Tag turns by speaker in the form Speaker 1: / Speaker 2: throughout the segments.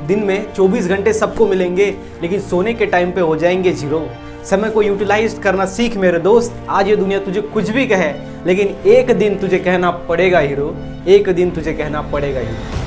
Speaker 1: दिन में 24 घंटे सबको मिलेंगे, लेकिन सोने के टाइम पे हो जाएंगे जीरो। समय को यूटिलाइज करना सीख मेरे दोस्त। आज ये दुनिया तुझे कुछ भी कहे, लेकिन एक दिन तुझे कहना पड़ेगा हीरो, एक दिन तुझे कहना पड़ेगा हीरो।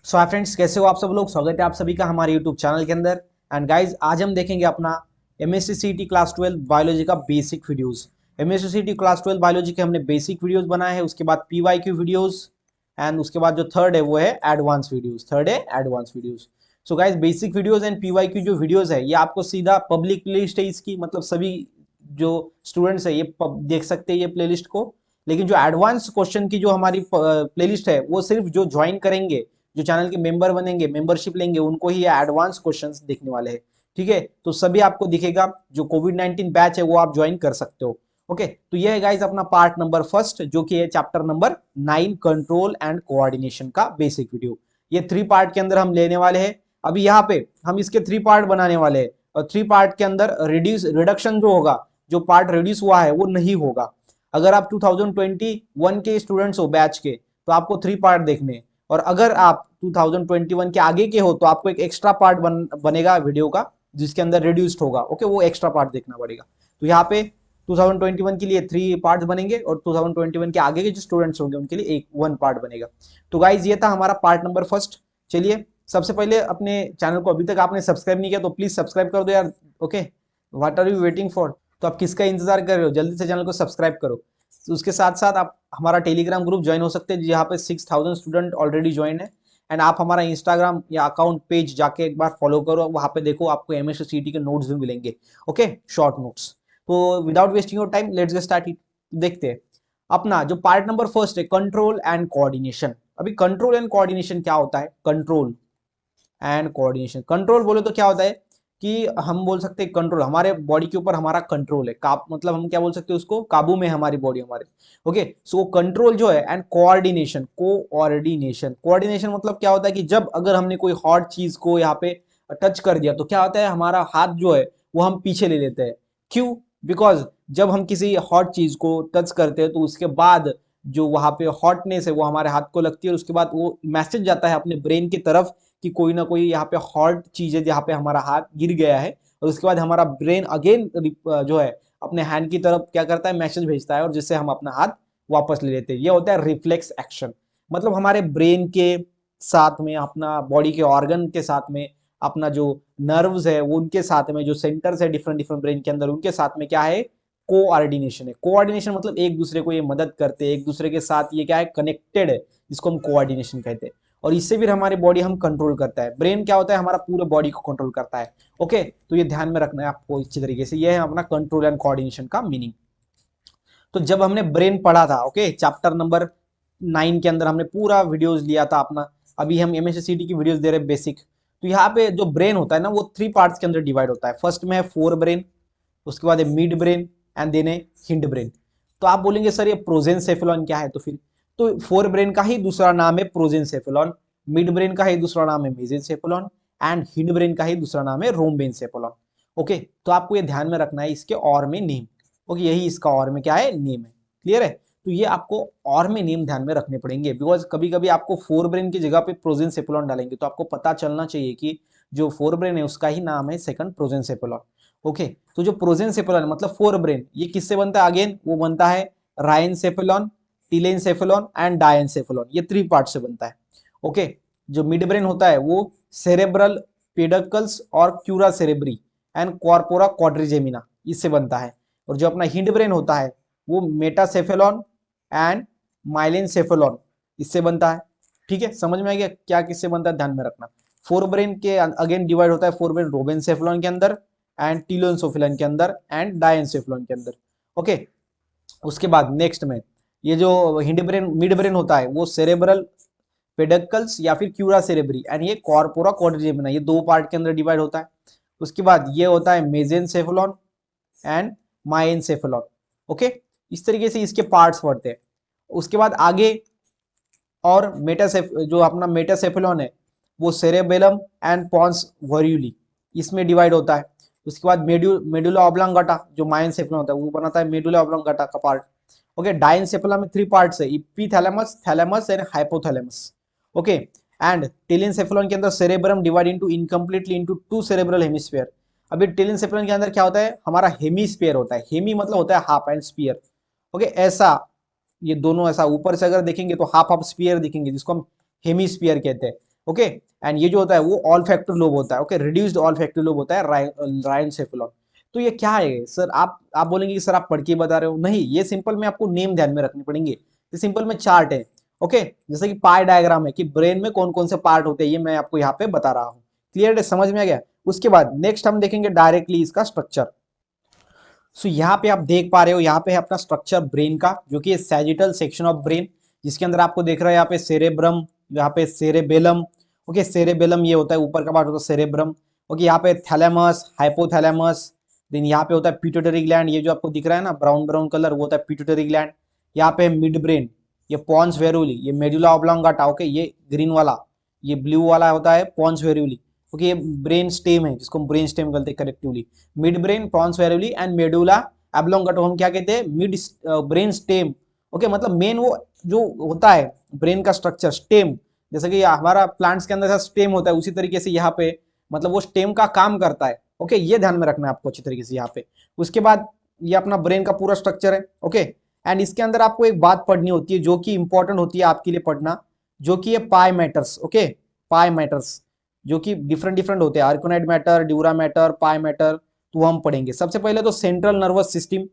Speaker 1: सो हाय फ्रेंड्स, कैसे हो आप सब लोग। स्वागत है आप सभी का हमारे यूट्यूब चैनल के अंदर। एंड गाइज, आज हम देखेंगे अपना एमएससी सीटी क्लास 12 बायोलॉजी का बेसिक वीडियोस। एमएससी सीटी क्लास 12 बायोलॉजी के हमने बेसिक वीडियोस बनाए हैं, उसके बाद पीवाईक्यू वीडियोस, एंड उसके बाद जो थर्ड है वो है एडवांस वीडियोस। थर्ड है advance videos. So guys, basic videos and PYQ जो वीडियोस है ये आपको सीधा पब्लिक प्लेलिस्ट है इसकी, मतलब सभी जो स्टूडेंट्स है ये देख सकते हैं ये प्लेलिस्ट को। लेकिन जो एडवांस क्वेश्चन की जो हमारी प्लेलिस्ट है वो सिर्फ जो ज्वाइन करेंगे, जो चैनल के मेंबर बनेंगे, मेंबरशिप लेंगे, उनको ही ये एडवांस क्वेश्चंस देखने वाले हैं। ठीक है, तो सभी आपको दिखेगा। जो कोविड-19 बैच है वो आप ज्वाइन कर सकते हो। ओके, तो ये है गाइस अपना पार्ट नंबर फर्स्ट, जो कि है chapter number 9 control and coordination का बेसिक वीडियो। ये 3 पार्ट के अंदर हम लेने वाले हैं। अभी यहाँ पे हम इसके 3 पार्ट बनाने वाले हैं, और 3 पार्ट के अंदर रिडक्शन जो होगा, जो पार्ट रिड्यूस हुआ है वो नहीं होगा। अगर आप 2021 के स्टूडेंट्स हो बैच के, तो आपको 3 पार्ट देखने हैं। और अगर आप 2021 के आगे के हो तो आपको एक एक्स्ट्रा पार्ट बनेगा वीडियो का, जिसके अंदर रिड्यूस्ड होगा। ओके, वो एक्स्ट्रा पार्ट देखना पड़ेगा। तो यहाँ पे 2021 के लिए 3 पार्ट बनेंगे, और 2021 के आगे के जो स्टूडेंट्स होंगे उनके लिए 1 पार्ट बनेगा। तो गाइज, ये था हमारा पार्ट नंबर फर्स्ट। चलिए, सबसे पहले अपने चैनल को अभी तक आपने सब्सक्राइब नहीं किया तो प्लीज सब्सक्राइब कर दो यार। Okay, what are you waiting for. तो आप किसका इंतजार कर रहे हो, जल्दी से चैनल को सब्सक्राइब करो। तो उसके साथ साथ आप हमारा टेलीग्राम ग्रुप ज्वाइन हो सकते हैं, जहाँ पे 6000 स्टूडेंट ऑलरेडी ज्वाइन है। एंड आप हमारा इंस्टाग्राम या अकाउंट पेज जाके एक बार फॉलो करो, वहां पे देखो आपको एमएससी सीटी के नोट्स भी मिलेंगे। Okay, short notes. तो without wasting your time, let's get start it. देखते हैं अपना जो पार्ट नंबर फर्स्ट है, कंट्रोल एंड कोऑर्डिनेशन। अभी कंट्रोल एंड कोऑर्डिनेशन क्या होता है। कंट्रोल एंड कोऑर्डिनेशन, कंट्रोल बोले तो क्या होता है कि हम बोल सकते हैं कंट्रोल, हमारे बॉडी के ऊपर हमारा कंट्रोल है। मतलब हम क्या बोल सकते हैं उसको, काबू में हमारी बॉडी हमारे। ओके, सो कंट्रोल जो है, एंड कोऑर्डिनेशन, कोऑर्डिनेशन। कोऑर्डिनेशन मतलब क्या होता है कि जब अगर हमने कोई हॉट चीज को यहाँ पे टच कर दिया तो क्या होता है, हमारा हाथ जो है वो हम पीछे ले लेते हैं। क्यों? बिकॉज जब हम किसी हॉट चीज को टच करते हैं तो उसके बाद जो वहां पे हॉटनेस है वो हमारे हाथ को लगती है, और उसके बाद वो मैसेज जाता है अपने ब्रेन की तरफ कि कोई ना कोई यहाँ पे हॉट चीज है जहाँ पे हमारा हाथ गिर गया है। और उसके बाद हमारा ब्रेन अगेन जो है अपने हैंड की तरफ क्या करता है, मैसेज भेजता है, और जिससे हम अपना हाथ वापस ले लेते हैं। ये होता है रिफ्लेक्स एक्शन। मतलब हमारे ब्रेन के साथ में, अपना बॉडी के ऑर्गन के साथ में, अपना जो नर्व्स है वो उनके साथ में, जो सेंटर्स है डिफरेंट डिफरेंट ब्रेन के अंदर, उनके साथ में क्या है, कोऑर्डिनेशन है। कोऑर्डिनेशन मतलब एक दूसरे को ये मदद करते हैं, एक दूसरे के साथ ये क्या है, कनेक्टेड है, जिसको हम कोऑर्डिनेशन कहते हैं। और इससे फिर हमारी बॉडी हम कंट्रोल करता है। ब्रेन क्या होता है, हमारा पूरे बॉडी को कंट्रोल करता है। ओके, तो ये ध्यान में रखना है आपको अच्छी तरीके से। ये है अपना कंट्रोल एंड कोऑर्डिनेशन का मीनिंग। तो जब हमने ब्रेन पढ़ा था, ओके, चैप्टर नंबर 9 के अंदर हमने पूरा वीडियोस लिया था अपना। अभी हम एमएससी की वीडियोस दे रहे हैं बेसिक। तो यहाँ पे जो ब्रेन होता है ना, वो 3 पार्ट्स के अंदर डिवाइड होता है। फर्स्ट में है फोर ब्रेन, उसके बाद है मिड ब्रेन, एंड देन है हिंड ब्रेन। तो आप बोलेंगे सर ये प्रोजेंसेफेलॉन क्या है, तो फिर तो फोर ब्रेन का ही दूसरा नाम है प्रोजेंसेफेलॉन, मिड ब्रेन का ही दूसरा नाम है मेसेंसेफेलॉन, एंड हिंड ब्रेन का ही दूसरा नाम है रोम्बेनसेफेलॉन। ओके, तो आपको ये ध्यान में रखना है इसके और में नेम। ओके, यही इसका और में क्या है, नेम है। क्लियर है? तो ये आपको और में नेम ध्यान में रखने पड़ेंगे, बिकॉज कभी कभी आपको फोर ब्रेन की जगह पे प्रोजेंसेफेलॉन डालेंगे, तो आपको पता चलना चाहिए कि जो फोर ब्रेन है उसका ही नाम है सेकंड प्रोजेंसेफेलॉन। ओके, तो जो प्रोजेंसेफेलॉन मतलब फोर ब्रेन, ये किससे बनता है, अगेन वो बनता है रायनसेफेलॉन, टिलेनसेफेलॉन एंड डायनसेफेलॉन, ये 3 पार्ट से बनता है। ओके, जो मिड ब्रेन होता है वो सेरेब्रल पेडकल्स और क्यूरा सेरेब्री एंड कॉर्पोरा क्वाड्रिजेमिना, इससे बनता है। और जो अपना हिंड ब्रेन होता है वो मेटासेफेलॉन एंड माइलेनसेफेलॉन, इससे बनता है। ठीक है, समझ में आ गया क्या किससे बनता है, ध्यान में रखना। फोर ब्रेन के अगेन डिवाइड होता है, फोर ब्रेन रोबेनसेफेलॉन के अंदर, एंड टिलोनसोफिलन के अंदर, एंड डायनसेफेलॉन के अंदर। ओके, उसके बाद नेक्स्ट में ये जो हिंड ब्रेन मिड ब्रेन होता है वो सेरेब्रल पेडकल्स या फिर क्यूरा सेरेब्री, एंड ये कॉर्पोरा क्वाड्रिजेमिना, ये 2 पार्ट के अंदर डिवाइड होता है। उसके बाद ये होता है मेसेंसेफेलॉन एंड माइनसेफेलॉन। ओके, इस तरीके से इसके पार्ट्स पढ़ते हैं। उसके बाद आगे और जो अपना मेटासेफेलॉन है वो सेरेबेलम एंड पॉन्स वरियुली, इसमें डिवाइड होता है। उसके बाद मेडुला ऑब्लांगाटा जो माइनसेफेलम होता है वो बनाता है मेडुला ऑब्लांगाटा का पार्ट। ओके, डाइनसेफेलम में 3 पार्ट्स है, epithalamus, thalamus and hypothalamus. Okay, and telencephalon के अंदर cerebrum divide into incompletely into 2 cerebral hemisphere. अभी टेलिनसेफेलम के अंदर क्या होता है, हमारा हेमिस्फीयर होता है, हेमी मतलब होता है हाफ एंड स्फीयर। ओके, ऐसा ये दोनों ऐसा ऊपर से अगर देखेंगे तो हाफ ऑफ स्फीयर दिखेंगे जिसको हम हेमिस्फीयर कहते हैं। ओके, एंड ये जो होता है वो ऑल्फैक्टरी लोब होता है। ओके, रिड्यूस्ड ऑल्फैक्टरी लोब होता है रायनसेफेलम। तो ये क्या है सर, आप बोलेंगे कि सर आप पढ़ के बता रहे हो, नहीं, ये सिंपल में आपको नेम ध्यान में रखने पड़ेंगे। ये सिंपल में चार्ट है। ओके, जैसे कि पाई डायग्राम है कि ब्रेन में कौन कौन से पार्ट होते हैं, ये मैं आपको यहाँ पे बता रहा हूँ। क्लियर है, समझ में आ गया। उसके बाद नेक्स्ट हम देखेंगे डायरेक्टली इसका स्ट्रक्चर। सो यहाँ पे आप देख पा रहे हो, यहाँ पे है अपना स्ट्रक्चर ब्रेन का, जो कि सैजिटल सेक्शन ऑफ ब्रेन, जिसके अंदर आपको देख रहा है यहाँ पे सेरेब्रम, यहाँ पे सेरेबेलम। ओके, सेरेबेलम ये होता है ऊपर का पार्ट होता है सेरेब्रम। ओके, यहाँ पे थैलेमस, हाइपोथैलेमस, देन यहाँ पे होता है पिट्यूटरी ग्लैंड, ये जो आपको दिख रहा है ना ब्राउन ब्राउन कलर, वो होता है पिट्यूटरी ग्लैंड। यहाँ पे मिड ब्रेन, ये पॉन्स वेरुली, ये मेडुला ऑब्लांगाटा। ओके, ये ग्रीन वाला, ये ब्लू वाला होता है पॉन्स वेरुली। ओके, ये ब्रेन स्टेम है जिसको हम ब्रेन स्टेम कहते हैं collectively. Mid brain, pons varolii and medulla oblongata हम क्या कहते हैं, मिड ब्रेन स्टेम। ओके, मतलब मेन वो जो होता है ब्रेन का स्ट्रक्चर स्टेम, जैसे कि हमारा प्लांट्स के अंदर ऐसा स्टेम होता है, उसी तरीके से यहाँ पे मतलब वो स्टेम का काम करता है। ओके, ये ध्यान में रखना है आपको अच्छी तरीके से यहाँ पे। उसके बाद ये अपना ब्रेन का पूरा स्ट्रक्चर है। ओके, एंड इसके अंदर आपको एक बात पढ़नी होती है जो कि इंपॉर्टेंट होती है आपके लिए पढ़ना, जो कि ये पाई मैटर्स। ओके, पाई मैटर्स जो कि डिफरेंट डिफरेंट होते हैं, आर्कोनाइड मैटर, ड्यूरा मैटर, पाई मैटर, तो वो हम पढ़ेंगे। सबसे पहले तो सेंट्रल नर्वस सिस्टम,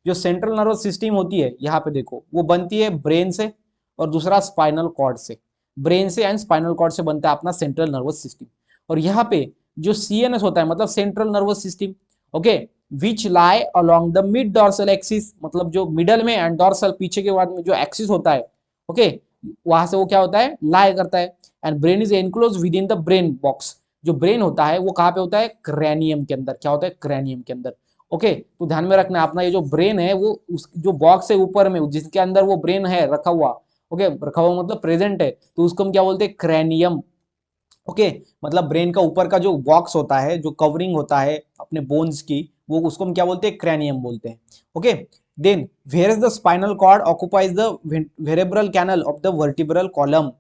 Speaker 1: जो सेंट्रल नर्वस सिस्टम होती है यहाँ पे देखो, वो बनती है ब्रेन से और दूसरा स्पाइनल कॉर्ड से। ब्रेन से एंड स्पाइनल कॉर्ड से बनता है अपना सेंट्रल नर्वस सिस्टम। और यहाँ पे जो सीएनएस होता है मतलब central nervous system, okay, which lie along the mid dorsal axis, मतलब जो मिडल में एंड डॉर्सल पीछे के बाद में जो एक्सिस होता है, ओके, वहां से वो क्या होता है, लाई करता है। And brain is enclose with in the brain box, जो ब्रेन होता है वो कहाँ पे होता है, क्रैनियम के अंदर। क्या होता है, क्रैनियम के अंदर। ओके, तो ध्यान में रखना अपना ये जो ब्रेन है वो उस जो बॉक्स है ऊपर में जिसके अंदर वो ब्रेन है रखा हुआ, ओके, रखा हुआ मतलब प्रेजेंट है, तो उसको हम क्या बोलते हैं, क्रैनियम। ओके, मतलब ब्रेन का ऊपर का जो बॉक्स होता है, जो कवरिंग होता है अपने बोन्स की, वो उसको हम क्या बोलते हैं, क्रैनियम बोलते हैं। Okay, then where is the spinal cord occupies the vertebral canal of the vertebral column.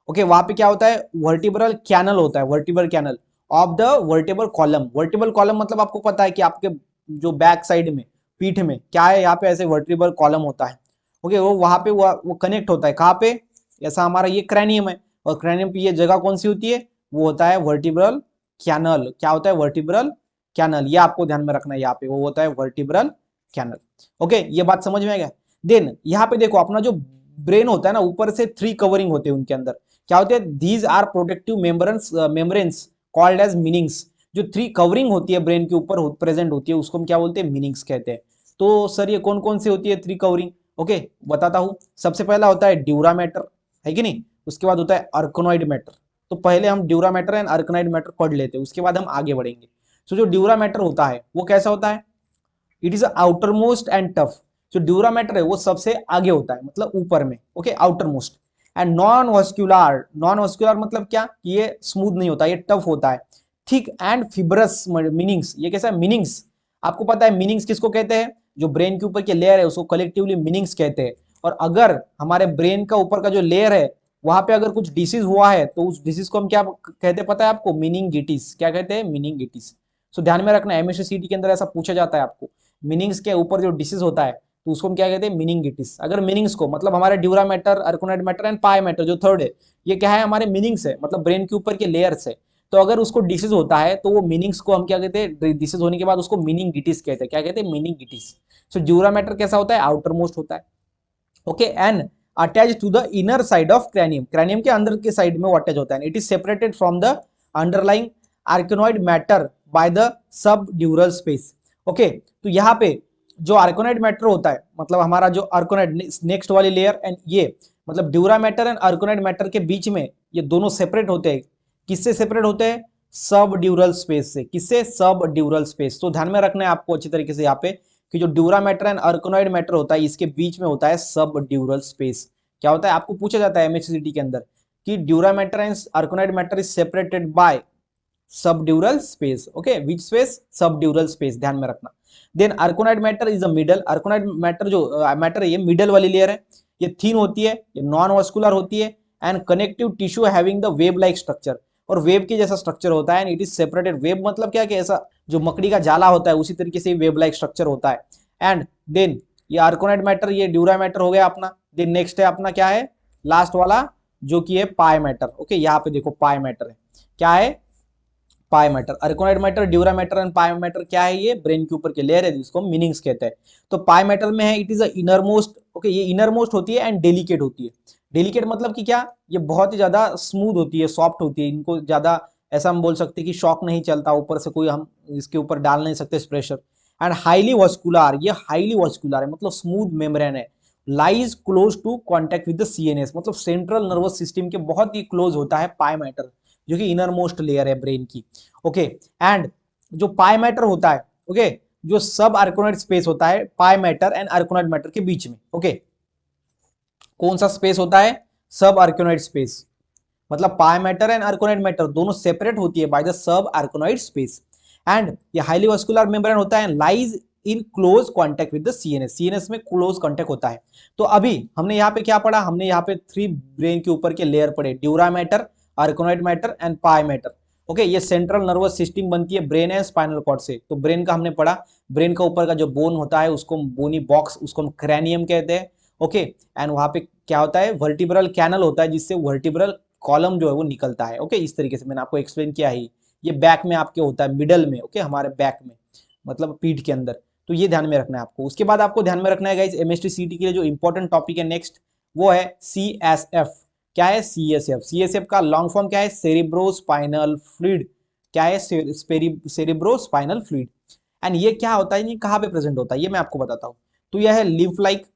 Speaker 1: Okay, वहां पे क्या होता है, वर्टिब्रल कैनल होता है, vertebral canal of the vertebral column. Vertebral column मतलब आपको पता है कि आपके जो बैक साइड में, पीठ में क्या है, यहाँ पे ऐसे वर्टिब्रल कॉलम होता है। ओके, वो वहां पे वो कनेक्ट होता है कहाँ पे, ऐसा हमारा ये क्रैनियम है, और क्रैनियम पे ये जगह कौन सी होती है, वो होता है वर्टिब्रल कैनल। क्या होता है, वर्टिब्रल कैनल, ये आपको ध्यान में रखना है, यहाँ पे वो होता है वर्टिब्रल कैनल। ओके, ये बात समझ में आ गया। देन यहाँ पे देखो अपना जो ब्रेन होता है ना, ऊपर से 3 कवरिंग होते हैं उनके अंदर, क्या होते हैं, these are protective membranes called as meninges. जो 3 कवरिंग होती है ब्रेन के ऊपर प्रेजेंट होती है, उसको हम क्या बोलते हैं, मीनिंग्स कहते हैं। तो सर ये कौन कौन सी होती है 3 कवरिंग, ओके, बताता हूं। सबसे पहला होता है ड्यूरा मैटर, है कि नहीं। उसके बाद होता है अर्कोनॉइड मैटर। तो पहले हम ड्यूरा मैटर एंड अर्कनाइड मैटर पढ़ लेते हैं, उसके बाद हम आगे बढ़ेंगे। सो जो ड्यूरा मैटर होता है वो कैसा होता है, it is outer most and tough. जो ड्यूरा मैटर है वो सबसे आगे होता है, मतलब ऊपर में। Okay, outer most. And non vascular, non vascular मतलब क्या, ये स्मूथ नहीं होता, ये टफ होता है। थिक एंड फिब्रस मीनिंग्स, ये कैसा है, मीनिंग्स। आपको पता है मीनिंग्स किसको कहते हैं, जो ब्रेन के ऊपर की लेयर है उसको कलेक्टिवली मीनिंग्स कहते हैं। और अगर हमारे ब्रेन का ऊपर का जो लेयर है वहां पे अगर कुछ डिसीज हुआ है तो उस डिसीज को हम क्या कहते हैं पता है आपको, मीनिंगिटिस। क्या कहते हैं, मीनिंगिटिस। सो ध्यान में रखना, एमएससीटी के अंदर ऐसा पूछा जाता है आपको, मीनिंग्स के ऊपर जो डिसीज होता है तो उसको हम क्या कहते हैं, मीनिंगिटिस। अगर मीनिंग्स को मतलब हमारे dura mater, arachnoid mater and pia mater जो थर्ड है, ये क्या है, हमारे मीनिंग्स है, मतलब ब्रेन के ऊपर के लेयर्स है। तो अगर उसको डिसीज होता है तो वो मीनिंग्स को हम क्या कहते हैं, डिसीज होने के बाद उसको मीनिंगिटिस कहते हैं। क्या कहते हैं, मीनिंगिटिस। सो ड्यूरा मैटर कैसा होता है, आउटर मोस्ट होता है। Okay, and attach to the inner side of cranium, cranium के अंदर के साइड में वो अटैच होता है। It is separated from the underlying arachnoid mater by the subdural space. Okay, तो यहाँ पे जो आर्कोनाइड मैटर होता है, मतलब हमारा जो आर्कोनाइड नेक्स्ट वाली लेयर, एंड ये मतलब dura mater and arachnoid matter के बीच में ये दोनों सेपरेट होते हैं। किससे सेपरेट होते हैं, सब ड्यूरल स्पेस से। किससे, सब ड्यूरल स्पेस। तो ध्यान में रखना है आपको अच्छी तरीके से यहाँ पे कि जो ड्यूरा मैटर एंड अर्कोनॉइड मैटर होता है इसके बीच में होता है सब ड्यूरल स्पेस। क्या होता है, आपको पूछा जाता है एमएचसीटी के अंदर कि dura mater and arachnoid mater is separated by subdural space. Okay, which space? Subdural space, ध्यान में रखना। Then arachnoid mater is a middle, arachnoid mater जो मैटर है ये मिडल वाली लेयर है, ये थीन होती है, ये नॉन वस्कुलर होती है and connective tissue having the web like structure, और वेब के जैसा स्ट्रक्चर होता है and it is separated. Web मतलब क्या कि ऐसा जो मकड़ी का जाला होता है उसी तरीके से वेब लाइक स्ट्रक्चर होता है। एंड देन ये अर्कोनाइड मैटर, ये ड्यूरा मैटर हो गया अपना। देन नेक्स्ट है अपना क्या है, लास्ट वाला जो कि है पाई मैटर। ओके, यहाँ पे देखो पाई मैटर है, क्या है? Pia mater. Arachnoid mater, dura mater and pia mater क्या है? ये ब्रेन के ऊपर के लेयर है जिसको हम मीनिंग्स कहते हैं। तो पाई मैटर में है it is a inner most. Okay, ये इनर मोस्ट होती है एंड डेलिकेट होती है। डेलिकेट मतलब कि क्या? ये बहुत ही ज्यादा स्मूथ होती है, सॉफ्ट होती है, इनको ज्यादा ऐसा हम बोल सकते हैं कि शॉक नहीं चलता, ऊपर से कोई हम इसके ऊपर डाल नहीं सकते प्रेशर। एंड हाईली वस्कुलर, ये हाईली वस्कुलर है मतलब स्मूथ मेम्ब्रेन है। Lies close to contact with the CNS, मतलब सेंट्रल नर्वस सिस्टम के बहुत ही क्लोज होता है पाई मैटर, जो कि इनर मोस्ट लेयर है ब्रेन की। ओके, एंड जो पाई मैटर होता है, ओके, जो सब आर्कोनाइड स्पेस होता है pia mater and arachnoid matter के बीच में। ओके, कौन सा स्पेस होता है? सब आर्कोनाइड स्पेस, मतलब pia mater and arachnoid mater दोनों सेपरेट होती है by the subarachnoid space. And ये हाईली वस्कुलर मेम्ब्रेन होता है, lies in close contact with the CNS, CNS में क्लोज कांटेक्ट होता है। तो अभी हमने यहाँ पे क्या पढ़ा? हमने यहाँ पे 3 ब्रेन के ऊपर के लेयर पढ़े, dura mater, arachnoid mater and pia mater. Okay, ये सेंट्रल नर्वस सिस्टम बनती है ब्रेन एंड स्पाइनल कॉर्ड से। तो ब्रेन का हमने पढ़ा, ब्रेन का ऊपर का जो बोन होता है उसको बोनी बॉक्स, उसको हम क्रैनियम कहते हैं। ओके, एंड वहां पे क्या होता है? वर्टिब्रल कैनल होता है जिससे वर्टिब्रल कॉलम जो है वो निकलता है। ओके, इस तरीके से मैंने आपको एक्सप्लेन किया ही। ये बैक में आपके होता है, मिडल में। ओके, हमारे बैक में मतलब पीठ के अंदर। तो ये ध्यान में रखना है आपको। उसके बाद आपको ध्यान में रखना है गाइस, एमएसटी सीटी के लिए जो इंपॉर्टेंट टॉपिक है नेक्स्ट, वो है सीएसएफ। क्या है? सीएसएफ। सीएसएफ का लॉन्ग फॉर्म क्या है? Cerebro spinal fluid. क्या है? Cerebro spinal fluid. एंड ये क्या होता है, ये कहाँ पे प्रेजेंट होता है, ये मैं आपको बताता हूँ। तो यह है लिम्फ लाइक।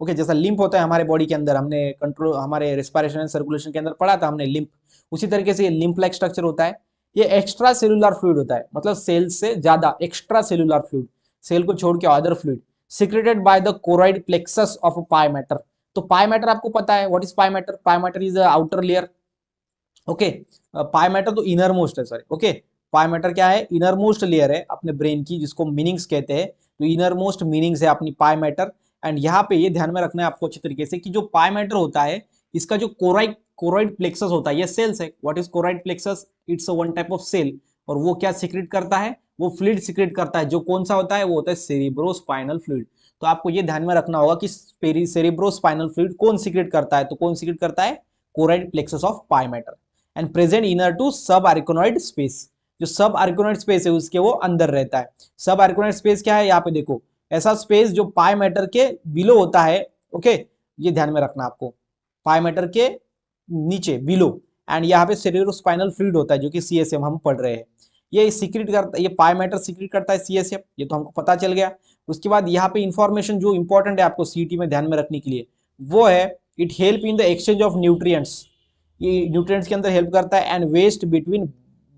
Speaker 1: ओके, जैसा लिम्फ होता है हमारे बॉडी के अंदर, हमने कंट्रोल हमारे रेस्पिरेशन एंड सर्कुलेशन के अंदर पढ़ा था हमने लिम्फ, उसी तरीके से ये लिम्फ लाइक स्ट्रक्चर होता है। ये एक्स्ट्रा सेलुलर फ्लूइड होता है, मतलब सेल से ज्यादा एक्स्ट्रा सेलुलर फ्लूइड, सेल को छोड़ के other fluid secreted by the choroid plexus of pia matter. तो पाई मैटर आपको पता है, what is pi matter? Pi matter is outer layer. Okay, pi matter तो इनर मोस्ट है, सॉरी। ओके, पाई mater क्या है? इनर मोस्ट लेयर है अपने ब्रेन की, जिसको मीनिंग्स कहते हैं। तो इनर मोस्ट मीनिंग्स है अपनी पाई मैटर। एंड यहाँ पे ये ध्यान में रखना है आपको अच्छी तरीके से कि जो पाई मैटर होता है, इसका जो कोरॉइड प्लेक्सस होता है, ये सेल्स है। What is choroid plexus? It's one type of cell. और वो क्या सिक्रेट करता है? वो फ्लूइड सिक्रेट करता है, जो कौन सा होता है? वो होता है सेरिब्रोस्पाइनल फ्लूइड। तो आपको ये ध्यान में रखना होगा कि सेरिब्रोस्पाइनल फ्लूइड कौन सिक्रेट करता है? तो कौन सिक्रेट करता है? Choroid plexus of pia mater and present inner to subarachnoid space. जो सब आर्कोनॉइड स्पेस है उसके वो अंदर रहता है। सब आर्कोनॉइड स्पेस क्या है? यहाँ पे देखो, ऐसा स्पेस जो पाई मैटर के बिलो होता है। ओके, ये ध्यान में रखना आपको, पाई मैटर के नीचे बिलो। एंड यहाँ पे सेरेब्रोस्पाइनल फ्लूइड होता है जो कि सीएसएफ हम पढ़ रहे हैं। ये सीक्रेट करता है, ये पाई मैटर सीक्रेट करता है सीएसएफ, ये तो हमको पता चल गया। उसके बाद यहाँ पे इंफॉर्मेशन जो इंपॉर्टेंट है आपको सीटी में ध्यान में रखने के लिए, वो है it help in the exchange of nutrients. ये न्यूट्रिएंट्स के अंदर हेल्प करता है and waste between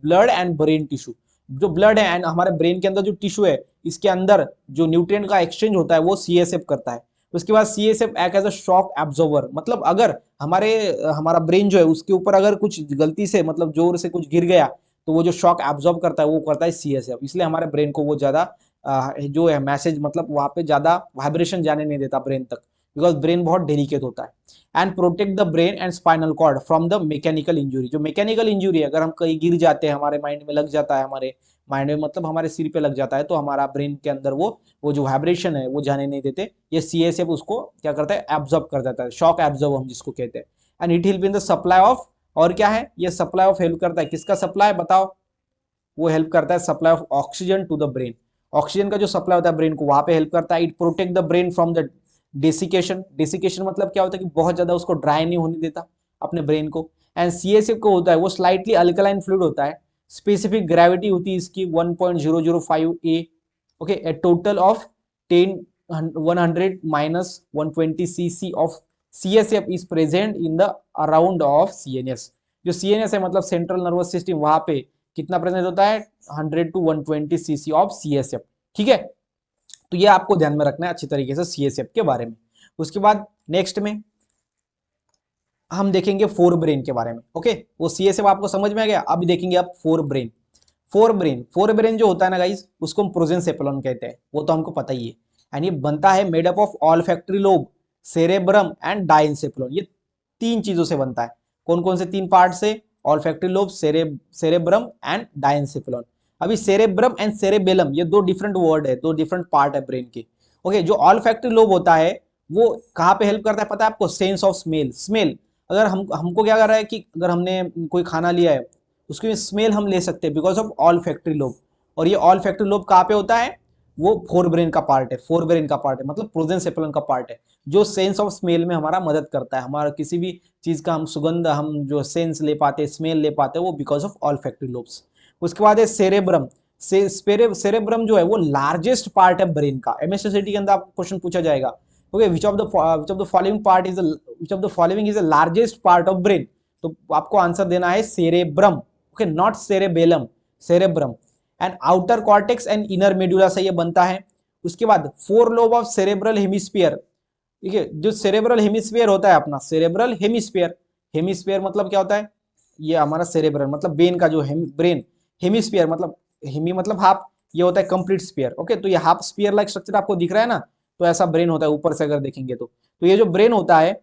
Speaker 1: blood and brain tissue. जो ब्लड है एंड हमारे ब्रेन के अंदर जो टिश्यू है, इसके अंदर जो न्यूट्रिएंट का एक्सचेंज होता है वो सीएसएफ करता है। उसके बाद CSF act as a shock absorber, मतलब अगर हमारा ब्रेन जो है उसके ऊपर अगर कुछ गलती से मतलब जोर से कुछ गिर गया, तो वो जो शॉक एब्जॉर्ब करता है वो करता है सीएसएफ। इसलिए हमारे ब्रेन को वो ज्यादा जो है मैसेज, मतलब वहां पे ज्यादा वाइब्रेशन जाने नहीं देता ब्रेन तक, बिकॉज ब्रेन बहुत डेलिकेट होता है। And protect the brain and spinal cord from the mechanical injury. जो मैकेनिकल इंजुरी है, अगर हम कहीं गिर जाते हैं, हमारे माइंड में लग जाता है, हमारे माइंड में मतलब हमारे सिर पे लग जाता है, तो हमारा ब्रेन के अंदर वो जो वाइब्रेशन है वो जाने नहीं देते। ये सीएसएफ उसको क्या करता है? एब्जॉर्ब कर देता है, शॉक एब्जॉर्ब हम जिसको कहते हैं। And it help in the supply of, और क्या है ये? सप्लाई ऑफ हेल्प करता है, किसका सप्लाई बताओ? वो हेल्प करता है supply of oxygen to the brain. Oxygen का जो सप्लाई होता है ब्रेन को, वहां पे हेल्प करता है। It protect the brain from the desiccation. Desiccation मतलब क्या होता है? कि बहुत ज्यादा उसको ड्राई नहीं होने देता अपने ब्रेन को। एंड सीएसएफ को होता है वो स्लाइटली अल्कलाइन फ्लूइड होता है। स्पेसिफिक ग्रेविटी होती है इसकी 1.005 ए। Okay, a total of 10 100 minus 120 cc of CSF is present in the around of CNS. जो सीएनएस है मतलब सेंट्रल नर्वस सिस्टम, वहां पे कितना प्रेजेंट होता है? 100 to 120 सीसी ऑफ सीएसएफ। ठीक है, तो ये आपको ध्यान में रखना है अच्छी तरीके से सीएसएफ के बारे में। उसके बाद नेक्स्ट में हम देखेंगे फोर ब्रेन के बारे में। ओके, वो सी से आपको समझ में आ गया। अभी देखेंगे आप फोर ब्रेन। फोर ब्रेन जो होता है ना गाइज, उसको हम प्रोजेंसेफेलॉन कहते हैं, वो तो हमको पता ही है। एंड ये बनता है made up of olfactory lobe, cerebrum and diencephalon. ये तीन चीजों से बनता है। कौन कौन से तीन पार्ट से? Olfactory lobe, cerebrum and diencephalon. अभी सेरेब्रम एंड सेरेबेलम ये दो डिफरेंट वर्ड है, दो डिफरेंट पार्ट है ब्रेन के। ओके, जो ऑल्फैक्टरी लोब होता है वो कहाँ पे हेल्प करता है पता है आपको? Sense of smell. स्मेल अगर हमको क्या कर रहा है कि अगर हमने कोई खाना लिया है, उसकी स्मेल हम ले सकते हैं because of all factory lobe. और ये ऑल फैक्ट्री लोब कहाँ पे होता है? वो फोर ब्रेन का पार्ट है। फोर ब्रेन का पार्ट है मतलब प्रोजेंसेफेलॉन का पार्ट है, जो सेंस ऑफ स्मेल में हमारा मदद करता है। हमारा किसी भी चीज का हम सुगंध, हम जो सेंस ले पाते हैं, स्मेल ले पाते हैं, वो because of all factory lobes. उसके बाद है सेरेब्रम। सेरेब्रम जो है वो लार्जेस्ट पार्ट है ब्रेन का। एमएससीटी के अंदर आपको क्वेश्चन पूछा जाएगा, okay, which of the following part is which of the following is the largest part of brain? तो आपको आंसर देना है cerebrum. Okay, not cerebellum, cerebrum. And outer cortex and inner medulla से ये बनता है। उसके बाद four lobe of cerebral hemisphere. ठीक है, जो सेरेब्रल हेमिस्फीयर होता है अपना, सेरेब्रल हेमिस्फीयर, हेमिस्फीयर मतलब क्या होता है? ये हमारा सेरेब्रल मतलब ब्रेन का जो ब्रेन, हेमिस्फीयर मतलब हेमी मतलब हाफ, ये होता है कंप्लीट स्फीयर। ओके, तो ये हाफ स्फीयर लाइक स्ट्रक्चर आपको दिख रहा है ना, तो ऐसा ब्रेन होता है ऊपर से अगर देखेंगे तो ये जो ब्रेन होता है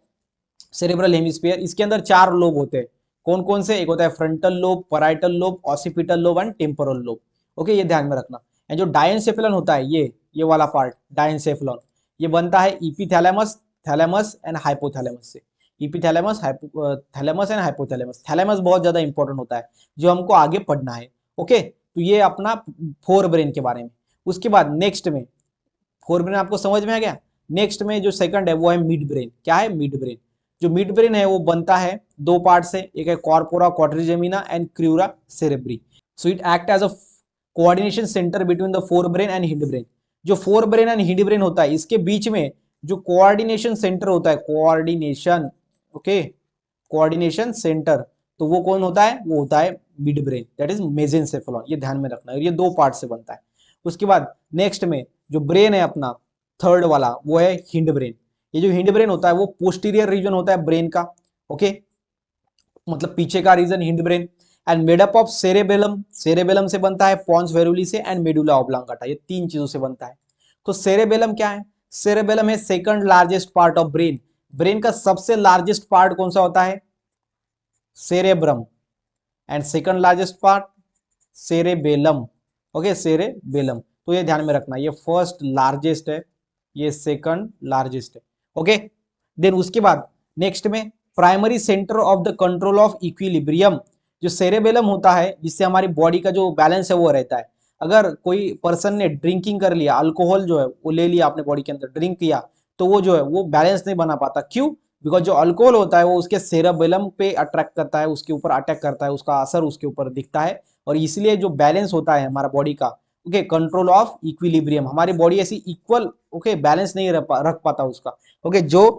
Speaker 1: सेरेब्रल हेमिस्फीयर, इसके अंदर चार लोब होते हैं। कौन कौन से? एक होता है frontal lobe, parietal lobe, occipital lobe and temporal lobe. Okay, ये ध्यान में रखना। एंड जो डायंसेफेलॉन होता है, ये वाला पार्ट डायंसेफेलॉन, ये बनता है इपीथैलेमस, थैलेमस एंड हाइपोथैलेमस से। इपीथैलेमस, थैलेमस एंड हाइपोथैलेमस। थैलेमस बहुत ज्यादा इंपॉर्टेंट होता है, जो हमको आगे पढ़ना है। ओके, तो ये अपना फोर ब्रेन के बारे में। उसके बाद नेक्स्ट में फोर ब्रेन आपको समझ में आ गया। नेक्स्ट में जो सेकंड है वो है मिड ब्रेन। क्या है? Mid brain. जो मिड ब्रेन है वो बनता है दो पार्ट से, एक है corpora quadrigemina and crura cerebri. So it act as a coordination centre between the fore brain and hind brain. जो fore brain and hind brain होता है, इसके बीच में जो कोऑर्डिनेशन सेंटर होता है, कोऑर्डिनेशन, ओके, कोऑर्डिनेशन सेंटर, तो वो कौन होता है? वो होता है मिड ब्रेन, दैट इज मेसेंसेफेलॉन। ये ध्यान में रखना है, ये दो पार्ट से बनता है। उसके बाद नेक्स्ट में जो ब्रेन है अपना थर्ड वाला, वो है हिंड ब्रेन। ये जो हिंड ब्रेन होता है वो पोस्टीरियर रीजन होता है ब्रेन का। ओके, मतलब पीछे का region hind brain. And made up of cerebellum, cerebellum से बनता है पॉन्स वेरुली से एंड मेडुला ऑब्लांगाटा, ये तीन चीजों से बनता है। तो सेरेबेलम क्या है? सेरेबेलम है second largest part of brain. Brain का सबसे लार्जेस्ट पार्ट कौन सा होता है? Cerebrum. And second largest part cerebellum. Okay, cerebellum. तो ये ध्यान में रखना, ये फर्स्ट लार्जेस्ट है, ये सेकंड लार्जेस्ट है। ओके, देन उसके बाद नेक्स्ट में primary centre of the control of equilibrium. जो सेरेबेलम होता है, जिससे हमारी बॉडी का जो बैलेंस है वो रहता है। अगर कोई पर्सन ने ड्रिंकिंग कर लिया, अल्कोहल जो है वो ले लिया अपने बॉडी के अंदर, ड्रिंक किया, तो वो जो है वो बैलेंस नहीं बना पाता। क्यों? बिकॉज जो अल्कोहल होता है वो उसके सेरेबेलम पे अट्रैक्ट करता है, उसके ऊपर अटैक करता है, उसका असर उसके ऊपर दिखता है। और इसलिए जो बैलेंस होता है हमारा बॉडी का, ओके, कंट्रोल ऑफ इक्विलिब्रियम, हमारी बॉडी ऐसी इक्वल, ओके, बैलेंस नहीं रख पाता उसका। ओके, जो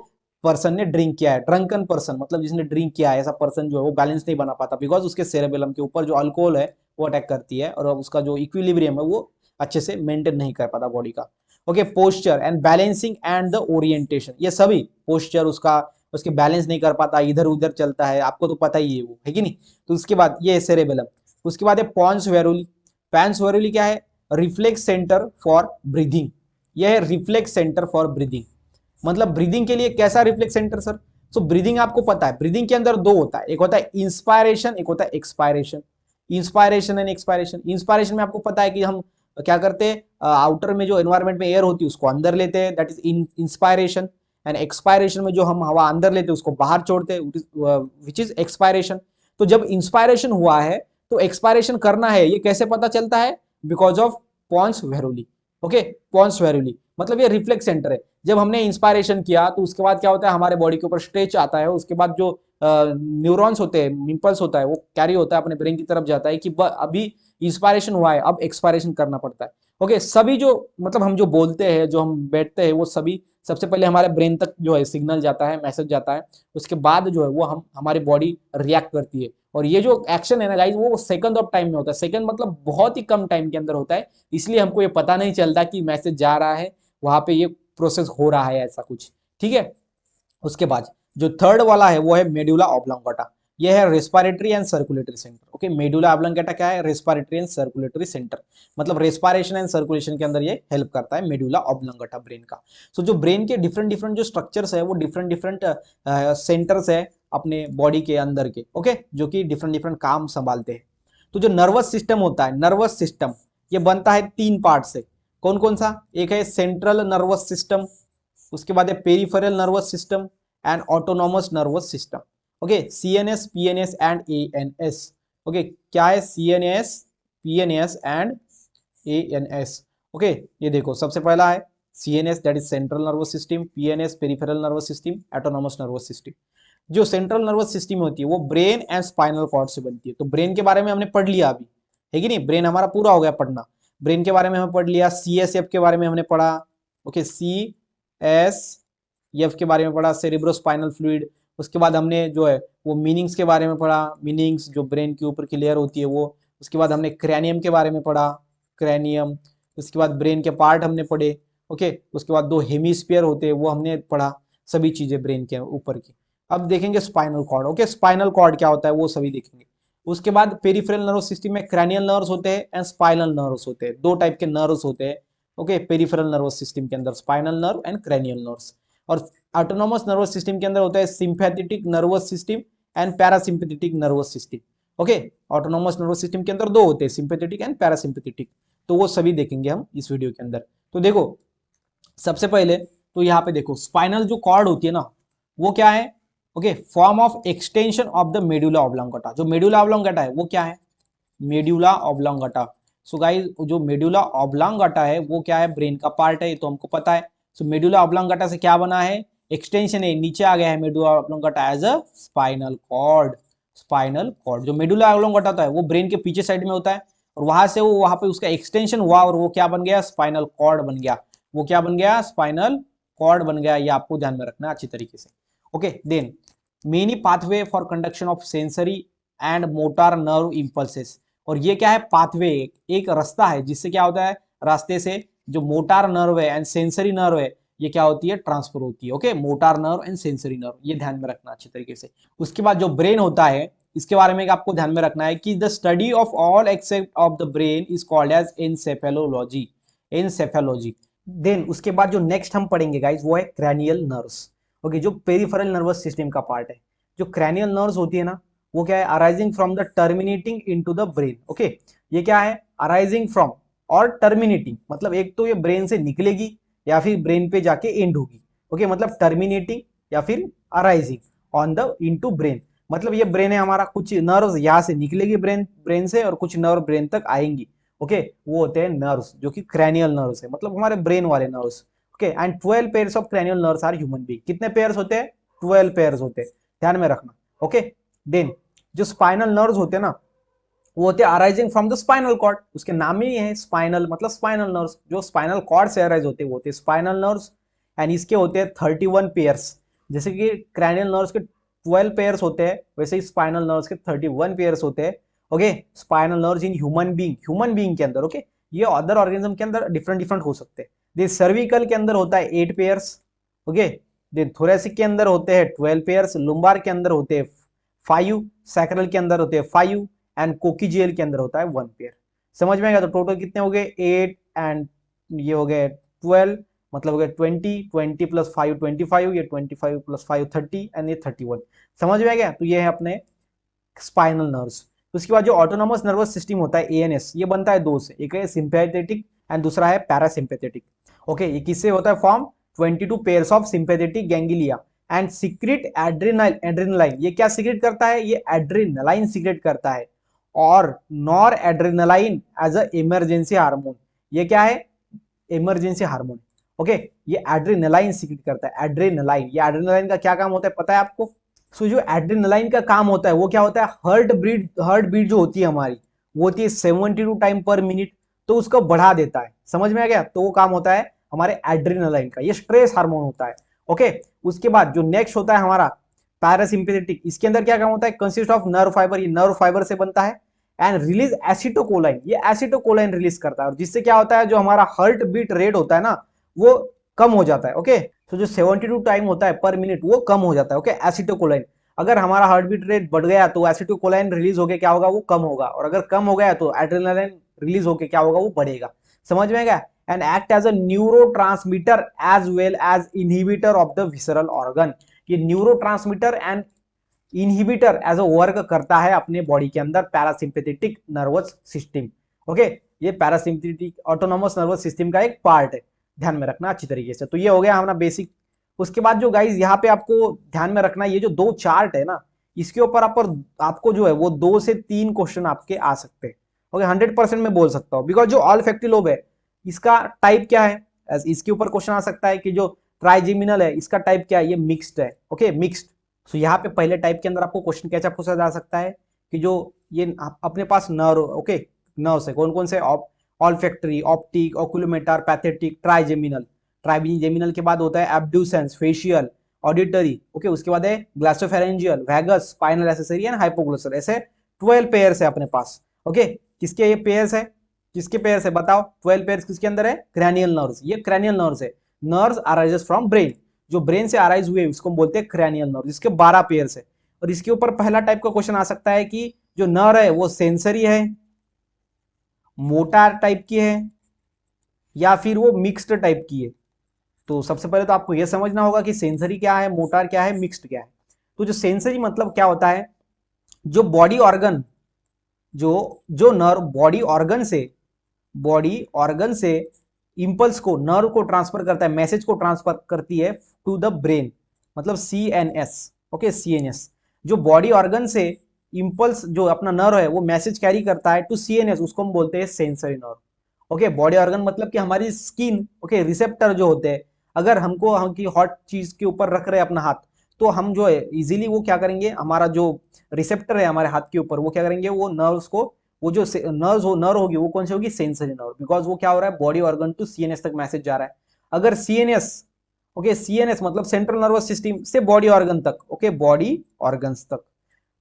Speaker 1: पर्सन ने ड्रिंक किया है, ड्रंकन पर्सन मतलब जिसने ड्रिंक किया है, ऐसा पर्सन जो है वो बैलेंस नहीं बना पाता, बिकॉज उसके सेरेबेलम के ऊपर जो अल्कोहल है वो अटैक करती है और उसका जो इक्विलिब्रियम है वो अच्छे से मेंटेन नहीं कर पाता बॉडी का। Okay, posture and balancing and the orientation, ये सभी पोस्चर उसका, उसके बैलेंस नहीं कर पाता, इधर उधर चलता है, आपको तो पता ही है वो, है कि नहीं। तो उसके बाद ये है सेरेबेलम। उसके बाद है पॉन्स वेरुली। पॉन्स वेरुली क्या है? Reflex centre for breathing. यह है रिफ्लेक्स सेंटर फॉर ब्रीदिंग, मतलब ब्रीदिंग के लिए कैसा reflex centre sir? So breathing आपको पता है, ब्रीदिंग के अंदर दो होता है, एक होता है इंस्पायरेशन, एक होता है expiration. Inspiration and expiration. Inspiration में आपको पता है कि हम क्या करते हैं, आउटर में जो एनवायरमेंट में एयर होती है उसको अंदर लेते हैं, that is inspiration. And expiration में जो हम हवा अंदर लेते हैं उसको बाहर छोड़ते हैं, विच इज एक्सपायरेशन। तो जब इंस्पायरेशन हुआ है तो एक्सपायरेशन करना है, ये कैसे पता चलता है? Because of pons varolii. Okay, pons varolii मतलब ये रिफ्लेक्स सेंटर है। जब हमने इंस्पायरेशन किया तो उसके बाद क्या होता है, हमारे बॉडी के ऊपर स्ट्रेच आता है, उसके बाद जो न्यूरॉन्स होते हैं, इम्पल्स होता है, वो कैरी होता है अपने ब्रेन की तरफ जाता है कि अभी इंस्पायरेशन हुआ है, अब एक्सपायरेशन करना पड़ता है। ओके, सभी जो मतलब हम जो बोलते हैं, जो हम बैठते हैं, वो सभी सबसे पहले हमारे ब्रेन तक जो है सिग्नल जाता है, मैसेज जाता है, उसके बाद जो है वो हम हमारी बॉडी रिएक्ट करती है। और ये जो एक्शन है ना गाइज, वो सेकंड ऑफ टाइम में होता है, सेकंड मतलब बहुत ही कम टाइम के अंदर होता है, इसलिए हमको ये पता नहीं चलता कि मैसेज जा रहा है, वहां पे ये प्रोसेस हो रहा है, ऐसा कुछ। ठीक है, उसके बाद जो थर्ड वाला है वो है मेडुला ऑब्लोंगाटा, ये है respiratory and circulatory centre. Okay, medulla oblongata क्या है? रेस्पिरेटरी एंड सर्कुलेटरी सेंटर, मतलब रेस्पिरेशन एंड सर्कुलेशन के अंदर ये हेल्प करता है मेडुला ऑब्लोंगाटा ब्रेन का। सो जो ब्रेन के डिफरेंट डिफरेंट जो स्ट्रक्चर्स है वो डिफरेंट डिफरेंट सेंटर्स है अपने बॉडी के अंदर के, ओके, जो कि डिफरेंट डिफरेंट काम संभालते हैं। तो जो नर्वस सिस्टम होता है, नर्वस सिस्टम ये बनता है 3 पार्ट से। कौन कौन सा? एक है सेंट्रल नर्वस सिस्टम, उसके बाद है peripheral nervous system and autonomous nervous system. Okay, CNS, PNS and ANS. Okay, क्या है? CNS, PNS and ANS. Okay, ये देखो सबसे पहला है CNS, that is central nervous system, PNS peripheral nervous system, autonomous nervous system. जो central nervous system होती है वो ब्रेन एंड स्पाइनल कॉर्ड से बनती है। तो ब्रेन के बारे में हमने पढ़ लिया अभी, है कि नहीं? ब्रेन हमारा पूरा हो गया पढ़ना। ब्रेन के बारे में हमने पढ़ लिया, सीएसएफ के बारे में हमने पढ़ा। ओके, सीएसएफ के बारे में पढ़ा, सेरेब्रोस्पाइनल फ्लूइड। उसके बाद हमने जो है वो मीनिंग्स के बारे में पढ़ा, मीनिंग्स जो ब्रेन के ऊपर की लेयर होती है वो। उसके बाद हमने क्रैनियम के बारे में पढ़ा, क्रैनियम। उसके बाद ब्रेन के पार्ट हमने पढ़े। ओके, उसके बाद 2 हेमिस्फीयर होते हैं वो हमने पढ़ा, सभी चीजें ब्रेन के ऊपर की। अब देखेंगे spinal cord. Okay, spinal cord क्या होता है वो सभी देखेंगे। उसके बाद पेरिफेरल नर्व सिस्टम में क्रैनियल नर्व्स होते हैं एंड स्पाइनल नर्व्स होते हैं। 2 टाइप के नर्व्स होते हैं। ओके, पेरिफेरल नर्व सिस्टम के अंदर spinal nerve and cranial nerves. और ऑटोनोमस नर्वस सिस्टम के अंदर होता है sympathetic nervous system and parasympathetic nervous system. Okay, autonomous nervous system के अंदर 2 होते हैं, सिंपैथेटिक एंड पैरासिम्पैथेटिक। तो वो सभी देखेंगे हम इस वीडियो के अंदर। तो देखो सबसे पहले तो यहाँ पे देखो स्पाइनल जो कॉर्ड होती है ना वो क्या है? Okay, form of extension of the medulla oblongata. जो मेडुला ऑब्लोंगाटा है वो क्या है? Medulla oblongata. सो गाइस जो मेडुला ऑब्लोंगाटा है वो क्या है? ब्रेन का पार्ट है, ये तो हमको पता है। सो मेडुला ऑब्लोंगाटा से क्या बना है? एक्सटेंशन है, नीचे आ गया है medulla oblongata as a spinal cord. Spinal cord जो मेडुला ऑब्लोंगाटा होता है वो ब्रेन के पीछे साइड में होता है, और वहां से वो वहां पे उसका एक्सटेंशन हुआ और वो क्या बन गया? स्पाइनल कॉर्ड बन गया। वो क्या बन गया? स्पाइनल कॉर्ड बन गया। ये आपको ध्यान में रखना है अच्छी तरीके से। Okay, then many pathway for conduction of sensory and motor nerve impulses. और ये क्या है? पाथवे, एक रास्ता है जिससे क्या होता है? रास्ते से जो मोटार नर्व है एंड सेंसरी नर्व है ये क्या होती है? ट्रांसफर होती है। Okay, motor nerve and sensory nerve, ये ध्यान में रखना अच्छी तरीके से। उसके बाद जो ब्रेन होता है इसके बारे में आपको ध्यान में रखना है कि the study of all except of the brain is called as encephalology. Encephalology. Then उसके बाद जो नेक्स्ट हम पढ़ेंगे गाइस वो है क्रैनियल नर्व्स। ओके, जो पेरिफेरल नर्वस सिस्टम का पार्ट है। जो क्रैनियल नर्व्स होती है ना वो क्या है? Arising from the terminating into the brain. Okay, ये क्या है? अराइजिंग फ्रॉम और टर्मिनेटिंग, मतलब एक तो ये ब्रेन से निकलेगी या फिर ब्रेन पे जाके एंड होगी। ओके, मतलब टर्मिनेटिंग या फिर arising on the into brain. मतलब ये ब्रेन है हमारा, कुछ नर्व्स यहाँ से निकलेगी ब्रेन से और कुछ नर्व ब्रेन तक आएंगी। ओके, वो होते हैं नर्व्स जो कि क्रैनियल नर्व्स है, मतलब हमारे ब्रेन वाले nerves. Okay, and 12 pairs of cranial nerves are human being. कितने पेयर्स होते हैं? 12 पेयर्स होते हैं, ध्यान में रखना। ओके, देन जो स्पाइनल नर्व्स होते हैं ना वो होते हैं arising from the spinal cord. उसके नाम ही है स्पाइनल, मतलब स्पाइनल नर्व्स। जो स्पाइनल कॉर्ड से अराइज होते हैं वो होते हैं स्पाइनल नर्व्स। एंड इसके होते हैं 31 पेयर्स। जैसे कि क्रैनियल नर्व्स के 12 पेयर्स होते हैं वैसे ही स्पाइनल नर्व्स के 31 पेयर्स होते हैं। Okay, spinal nerves in human being के अंदर। ओके, ये अदर ऑर्गेनिज्म के अंदर डिफरेंट डिफरेंट हो सकते हैं। देन सर्विकल के अंदर होता है 8 पेयर्स। ओके, देन थोरेसिक के अंदर होते हैं 12 पेयर्स, लुम्बार के अंदर होते हैं 5, सैक्रल के अंदर होते हैं 5 एंड कोकीजियल के अंदर होता है 1 पेयर। समझ में आएगा? तो टोटल कितने हो गए? 8 एंड ये हो गए 12, मतलब हो गए 20 प्लस 5 25, ये 25 प्लस 5 30 एंड ये 31। समझ में आ गया? तो ये है अपने स्पाइनल नर्व्स। उसके बाद जो ऑटोनोमस नर्वस सिस्टम होता है एएनएस, ये बनता है 2 से, एक है सिंपैथेटिक एंड दूसरा है पैरासिम्पैथेटिक। ओके, ये किससे होता है form? 22 pairs of sympathetic ganglia and secret adrenaline. ये क्या सीक्रेट करता है? ये एड्रेनालाइन सीक्रेट करता है, और nor adrenaline as a emergency hormone. ये क्या है? Emergency hormone. ओके, ये एड्रेनालाइन सीक्रेट करता है। एड्रेनालाइन, ये एड्रेनालाइन का क्या काम होता है पता है आपको? सो जो एड्रेनालाइन का काम होता है वो क्या होता है? हार्ट बीट जो होती है हमारी वो होती है 72 टाइम पर मिनट, तो उसको बढ़ा देता है। समझ में आ गया? तो वो काम होता है हमारे एड्रेनालाइन का। ये स्ट्रेस हार्मोन होता है। ओके, उसके बाद जो नेक्स्ट होता है हमारा पैरासिम्पैथेटिक, इसके अंदर क्या काम होता है? कंसिस्ट ऑफ नर्व फाइबर, ये नर्व फाइबर से बनता है। एंड रिलीज एसिटोकोलाइन, ये एसिटोकोलाइन रिलीज करता है, और जिससे क्या होता है? जो हमारा हार्ट बीट रेट होता है ना वो कम हो जाता है। ओके, तो जो 72 टाइम होता है पर मिनट वो कम हो जाता है। ओके, एसिटोकोलाइन, अगर हमारा हार्ट बीट रेट बढ़ गया तो एसिटोकोलाइन रिलीज होके क्या होगा, वो कम होगा, और अगर कम हो गया तो एड्रेनालाइन रिलीज होके क्या होगा, वो बढ़ेगा। समझ में गया? And act as a neurotransmitter as well as inhibitor of the visceral organ. ये neurotransmitter and inhibitor as a work करता है अपने बॉडी के अंदर पैरासिम्पैथेटिक नर्वस सिस्टम। ओके, ये पैरासिम्पैथेटिक ऑटोनोमस नर्वस सिस्टम का एक पार्ट है, ध्यान में रखना अच्छी तरीके से। तो ये हो गया हमारा बेसिक। उसके बाद जो गाइज यहाँ पे आपको ध्यान में रखना, ये जो दो चार्ट है ना, इसके ऊपर आपको जो है वो 2 से 3 क्वेश्चन आपके आ सकते हैं। ओके, 100% मैं बोल सकता हूँ, बिकॉज जो ऑल फैक्टी लोब है इसका टाइप क्या है, इसके ऊपर क्वेश्चन आ सकता है कि जो ट्राइजेमिनल है इसका टाइप क्या है, ये मिक्स्ड है। Okay, mixed. सो यहाँ पे पहले टाइप के अंदर आपको क्वेश्चन कैसे पूछा जा सकता है कि जो ये अपने पास नर्व, ओके, नर्व्स है कौन कौन से, olfactory, optic, oculomotor, pathetic, trigeminal. Trigeminal के बाद होता है एब्ड्यूसेंस, फेशियल, ऑडिटरी। ओके, उसके बाद है glossopharyngeal, vagus, spinal accessory and hypoglossal. ऐसे 12 पेयर्स है अपने पास। ओके, किसके ये पेयर्स है, किसके पेयर्स है बताओ, 12 पेयर्स किसके अंदर है, क्रैनियल नर्व्स। ये क्रैनियल नर्व्स है, नर्व्स अराइजेस फ्रॉम ब्रेन, जो ब्रेन से अराइज हुए उसको बोलते हैं क्रैनियल नर्व, जिसके 12 पेयर्स है। और इसके ऊपर पहला टाइप का क्वेश्चन आ सकता है कि जो नर्व है वो सेंसरी है, मोटार टाइप की है, या फिर वो मिक्स्ड टाइप की है। तो सबसे पहले तो आपको यह समझना होगा कि सेंसरी क्या है, मोटार क्या है, मिक्स्ड क्या है। तो जो सेंसरी मतलब क्या होता है, जो बॉडी ऑर्गन, जो जो नर्व बॉडी ऑर्गन से इंपल्स को, नर्व को ट्रांसफर करता है, मैसेज को ट्रांसफर करती है टू द ब्रेन, मतलब सीएनएस। ओके, सीएनएस, जो बॉडी ऑर्गन से इंपल्स, जो अपना नर्व है वो मैसेज कैरी करता है टू सीएनएस, उसको हम बोलते हैं sensory nerve. Okay, body organ मतलब कि हमारी स्किन, ओके, रिसेप्टर जो होते हैं, अगर हमको हम की हॉट चीज के ऊपर रख रहे हैं अपना हाथ, तो हम जो है इजीली वो क्या करेंगे, हमारा जो रिसेप्टर है हमारे हाथ के ऊपर, वो क्या करेंगे, वो नर्व्स को, वो जो नर्व होगी वो कौन सी होगी, सेंसरी नर्व, बिकॉज वो क्या हो रहा है, बॉडी ऑर्गन टू सीएनएस तक मैसेज जा रहा है। अगर सीएनएस, ओके, सीएनएस मतलब सेंट्रल नर्वस सिस्टम से बॉडी ऑर्गन तक, ओके, बॉडी ऑर्गन्स तक।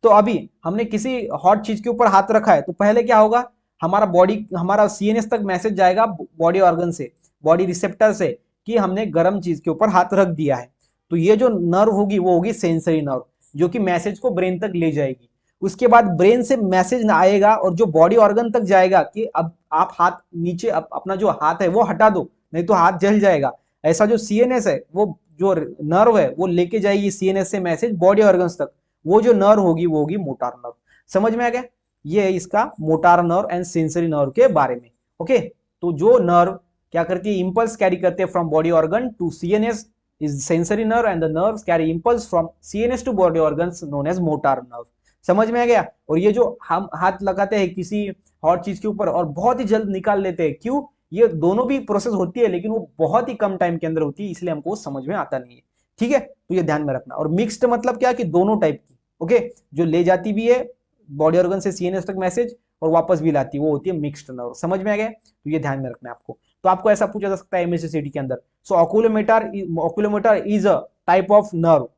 Speaker 1: तो अभी हमने किसी हॉट चीज के ऊपर हाथ रखा है तो पहले क्या होगा, हमारा सीएनएस तक मैसेज जाएगा बॉडी ऑर्गन से, बॉडी रिसेप्टर से, कि हमने गर्म चीज के ऊपर हाथ रख दिया है। तो ये जो नर्व होगी वो होगी सेंसरी नर्व, जो कि मैसेज को ब्रेन तक ले जाएगी। उसके बाद ब्रेन से मैसेज ना आएगा और जो बॉडी ऑर्गन तक जाएगा कि अब आप हाथ नीचे, अपना जो हाथ है वो हटा दो, नहीं तो हाथ जल जाएगा। ऐसा जो सीएनएस है, वो जो नर्व है वो लेके जाएगी सीएनएस से मैसेज बॉडी ऑर्गन्स तक। वो जो नर्व होगी वो होगी मोटार नर्व। समझ में आ गया? ये है इसका motor nerve and sensory nerve के बारे में। ओके, तो जो नर्व क्या करती है, इंपल्स कैरी करते हैं from body organ to CNS is sensory nerve, and the nerves carry impulse from CNS to body organs known as motor nerve. समझ में आ गया? और ये जो हम हाथ लगाते हैं किसी हॉट चीज के ऊपर और बहुत ही जल्द निकाल लेते हैं, क्यों? ये दोनों भी प्रोसेस होती है लेकिन वो बहुत ही कम टाइम के अंदर होती है, इसलिए हमको समझ में आता नहीं है। ठीक है, तो ये ध्यान में रखना। और मिक्स्ड मतलब क्या कि दोनों टाइप की, ओके, जो ले जाती भी है बॉडी ऑर्गन से सीएनएस तक मैसेज और वापस भी लाती है, वो होती है मिक्स्ड नर्व। समझ में आ गया? तो ये ध्यान में रखना है आपको। तो आपको ऐसा पूछा जा सकता है एमएससीटी के अंदर, so oculomotor is a type of nerve.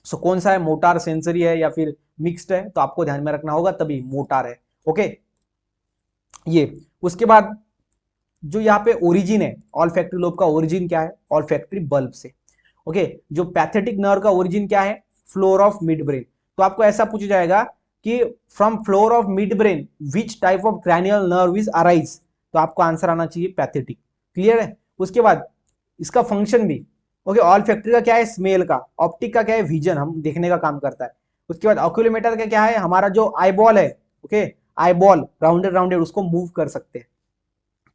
Speaker 1: So कौन सा है, मोटार, सेंसरी है या फिर मिक्स्ड है? तो आपको ध्यान में रखना होगा, तभी मोटार है। ओके, ये उसके बाद जो यहाँ पे ओरिजिन है, ऑल्फैक्टरी लोब का ओरिजिन क्या है, ऑल्फैक्टरी बल्ब से। ओके, जो पैथेटिक नर्व का ओरिजिन क्या है, फ्लोर ऑफ मिड ब्रेन। तो आपको ऐसा पूछा जाएगा कि from floor of mid brain which type of cranial nerve is arise, तो आपको आंसर आना चाहिए पैथेटिक। क्लियर है? उसके बाद इसका फंक्शन भी, ओके, ऑल्फैक्टरी का क्या है, स्मेल का, ऑप्टिक का क्या है, विजन, हम देखने का काम करता है। उसके बाद ऑक्यूलोमीटर का क्या है, हमारा जो आईबॉल है, ओके, आईबॉल राउंडेड राउंडेड उसको मूव कर सकते हैं।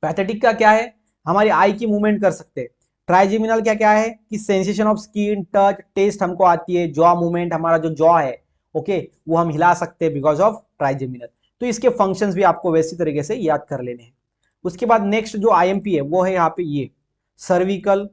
Speaker 1: पैथेटिक का क्या है, हमारी आई की मूवमेंट कर सकते हैं। ट्राइजेमिनल क्या क्या है कि sensation of skin, touch, taste हमको आती है, जॉ मूवमेंट, हमारा जो जॉ है, ओके, वो हम हिला सकते हैं बिकॉज ऑफ ट्राइजेमिनल। तो इसके फंक्शंस भी आपको वैसी तरीके से याद कर लेने हैं। उसके बाद नेक्स्ट जो आईएमपी है वो है यहाँ पे ये सर्विकल,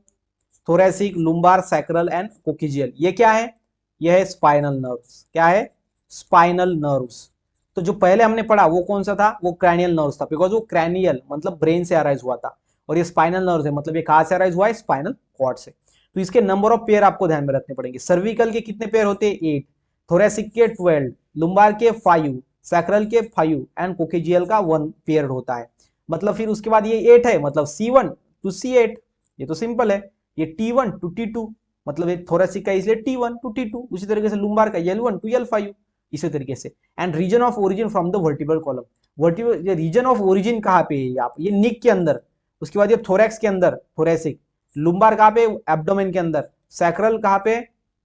Speaker 1: थोरेसिक, लुम्बार, सैक्रल एंड कोकिजियल। ये क्या है, ये है स्पाइनल नर्व्स। क्या है, स्पाइनल नर्व्स। तो जो पहले हमने पढ़ा वो कौन सा था, वो क्रैनियल नर्व्स था, बिकॉज वो क्रैनियल मतलब ब्रेन से अराइज हुआ था, और ये स्पाइनल नर्व्स है मतलब ये कहां से अराइज हुआ है, स्पाइनल कॉर्ड से। तो इसके नंबर ऑफ पेयर आपको ध्यान में रखने पड़ेंगे। सर्विकल के कितने पेयर होते हैं, 8, थोरेसिक के 12, लुम्बार के 5, सैक्रल के 5 एंड कोकिजियल का 1 पेयर होता है। मतलब फिर उसके बाद ये 8 है, मतलब C1 to C8, ये तो सिंपल है। ये T1 टू T2, मतलब ये थोरेसिक का इसलिए T1 टू T2, उसी तरीके से लुम्बार का L1 टू L5, इसी तरीके से। And region of origin from the vertebral column, vertebral ये रीजन ऑफ ओरिजिन कहाँ पे है, आप ये निक के अंदर, उसके बाद ये थोरैक्स के अंदर थोरेसिक, लुम्बार कहाँ पे एब्डोमेन के अंदर, सैक्रल कहाँ पे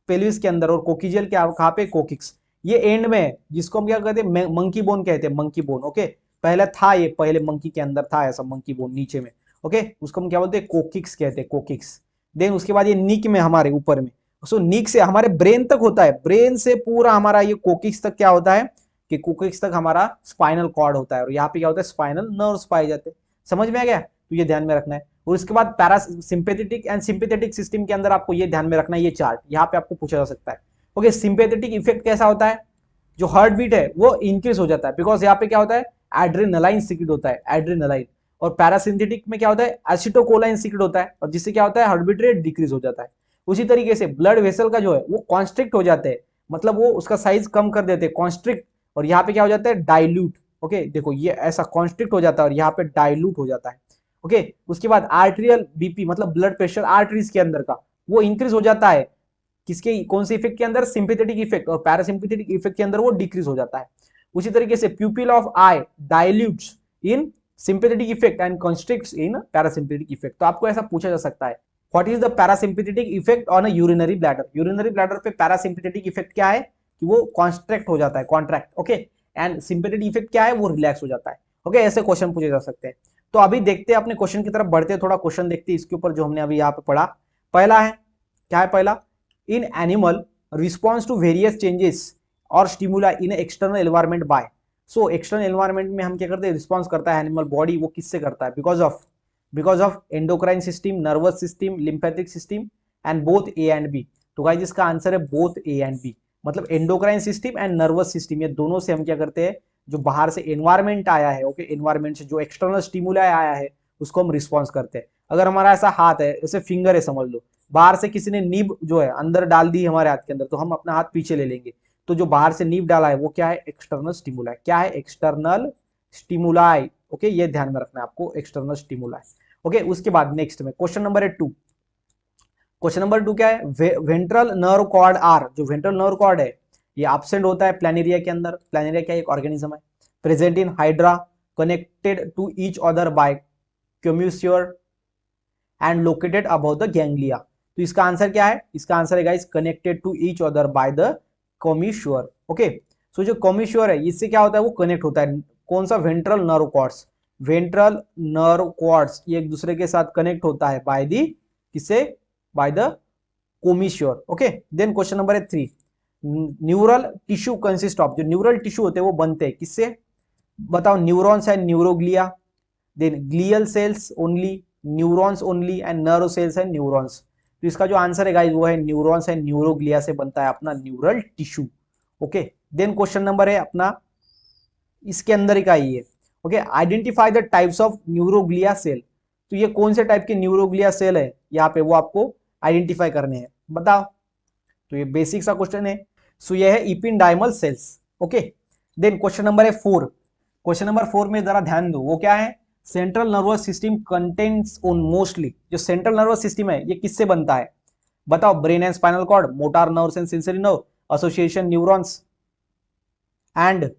Speaker 1: पेल्विस के अंदर, और कोकिजियल कहाँ पे कोकिक्स, ये एंड में है, जिसको हम क्या कहते हैं मंकी बोन कहते हैं, मंकी बोन। ओके, पहले था ये, पहले मंकी के अंदर था ऐसा मंकी बोन नीचे में। ओके, उसको हम क्या बोलते हैं कोकिक्स कहते हैं, कोकिक्स। देन उसके बाद ये निक में हमारे ऊपर में, सो निक से हमारे ब्रेन तक होता है, ब्रेन से पूरा हमारा ये कोकिक्स तक क्या होता है कि कोकिक्स तक हमारा स्पाइनल कॉर्ड होता है, और यहाँ पे क्या होता है स्पाइनल नर्व्स पाए जाते हैं। समझ में आ गया, तो ये ध्यान में रखना है। और उसके बाद पैरासिम्पेथेटिक एंड सिंपैथेटिक सिस्टम के अंदर आपको ये ध्यान में रखना है, ये चार्ट यहाँ पे आपको पूछा जा सकता है। ओके, सिंपैथेटिक इफेक्ट कैसा होता है, जो हार्ट बीट है वो इंक्रीज हो जाता है, बिकॉज यहाँ पे क्या होता है एड्रेनालाइन सिक्रेट होता है, एड्रेनालाइन। और पैरासिम्पेथेटिक में क्या होता है एसिटोकोलाइन सिक्रेट होता है, और जिससे क्या होता है हार्ट बीट रेट डिक्रीज हो जाता है। उसी तरीके से ब्लड वेसल का जो है वो कॉन्स्ट्रिक्ट हो जाते हैं, मतलब वो उसका साइज कम कर देते हैं, कॉन्स्ट्रिक्ट, और यहाँ पे क्या हो जाता है डाइल्यूट। ओके, देखो ये ऐसा कॉन्स्ट्रिक्ट हो जाता है और यहाँ पे डाइल्यूट हो जाता है। ओके, उसके बाद आर्टेरियल बीपी मतलब ब्लड प्रेशर आर्टरीज के अंदर का वो इंक्रीज हो जाता है, किसके कौन से इफेक्ट के अंदर, सिंपैथेटिक इफेक्ट, और पैरासिम्पैथेटिक इफेक्ट के अंदर वो डिक्रीज हो जाता है। उसी तरीके से pupil of eye dilutes in sympathetic effect and constricts in parasympathetic effect. तो आपको ऐसा पूछा जा सकता है what is the parasympathetic effect on a urinary bladder, urinary bladder पे पैरासिम्पैथेटिक इफेक्ट क्या है कि वो कॉन्स्ट्रैक्ट हो जाता है, contract. Okay, and sympathetic effect क्या है वो रिलैक्स हो जाता है। ओके, ऐसे क्वेश्चन पूछे जा सकते हैं। तो अभी देखते हैं अपने क्वेश्चन की तरफ बढ़ते हैं, थोड़ा क्वेश्चन देखते हैं इसके ऊपर जो हमने अभी यहाँ पे पढ़ा। पहला है क्या है, पहला in animal response to various changes और stimuli in external environment by. So external environment में हम क्या करते हैं, रिस्पॉन्स करता है एनिमल बॉडी, वो किससे करता है, because of endocrine system, nervous system, lymphatic system and both A and B. तो गाइस इसका आंसर है बोथ ए एंड बी, मतलब endocrine system and nervous system, ये दोनों से हम क्या करते हैं, जो बाहर से एनवायरमेंट आया है, ओके, एनवायरमेंट से जो एक्सटर्नल स्टिमुला आया है उसको हम रिस्पॉन्स करते हैं। अगर हमारा ऐसा हाथ है, जैसे फिंगर है समझ लो, बाहर से किसी ने नीब जो है अंदर डाल दी हमारे हाथ के अंदर, तो हम अपना हाथ पीछे ले लेंगे, तो जो बाहर से नीब डाला है वो क्या है, एक्सटर्नल स्टिमुला, क्या है, एक्सटर्नल स्टिमुलाई। ओके, ये ध्यान में रखना है आपको, एक्सटर्नल स्टिमुलाई। ओके, उसके बाद नेक्स्ट में क्वेश्चन नंबर है 2। क्वेश्चन नंबर 2 क्या है, वेंट्रल नर्व कॉर्ड आर, जो वेंट्रल नर्व कॉर्ड है ये एब्सेंट होता है प्लानेरिया के अंदर। प्लानेरिया क्या है, एक ऑर्गेनिज्म है, present in hydra, connected to each other by commissure and located above the ganglia. तो इसका आंसर क्या है, इसका आंसर है guys connected to each other by the commissure. Okay, so जो कॉम्यूश्योर है इससे क्या होता है, वो कनेक्ट होता है, कौन सा, ventral nerve cords, ventral nerve cords ये एक दूसरे के साथ कनेक्ट होता है बाय दी, किससे, by the commissure. Okay, then question number है 3, न्यूरल टिश्यू कंसिस्ट ऑफ, जो न्यूरल टिश्यू होते हैं वो बनते हैं किससे, बताओ, neurons and neuroglia, then glial cells only, neurons only and nerve cells and neurons. तो इसका जो आंसर है गाइस वो है न्यूरॉन्स एंड न्यूरोग्लिया से बनता है अपना neural tissue. Okay, then question number है अपना इसके अंदर ही का ही है। Okay, identify the types of neuroglia cell. तो ये कौन से टाइप के न्यूरोग्लिया सेल है यहाँ पे, वो आपको आइडेंटिफाई करने हैं, बताओ। तो ये बेसिक सा क्वेश्चन है। सो ये है ependymal cells. Okay, then question number है 4। क्वेश्चन नंबर 4 में जरा ध्यान दो, वो क्या है, central nervous system contains on mostly, जो सेंट्रल नर्वस सिस्टम है ये किससे बनता है, बताओ, brain and spinal cord, motor nerves and sensory nerve, association neurons and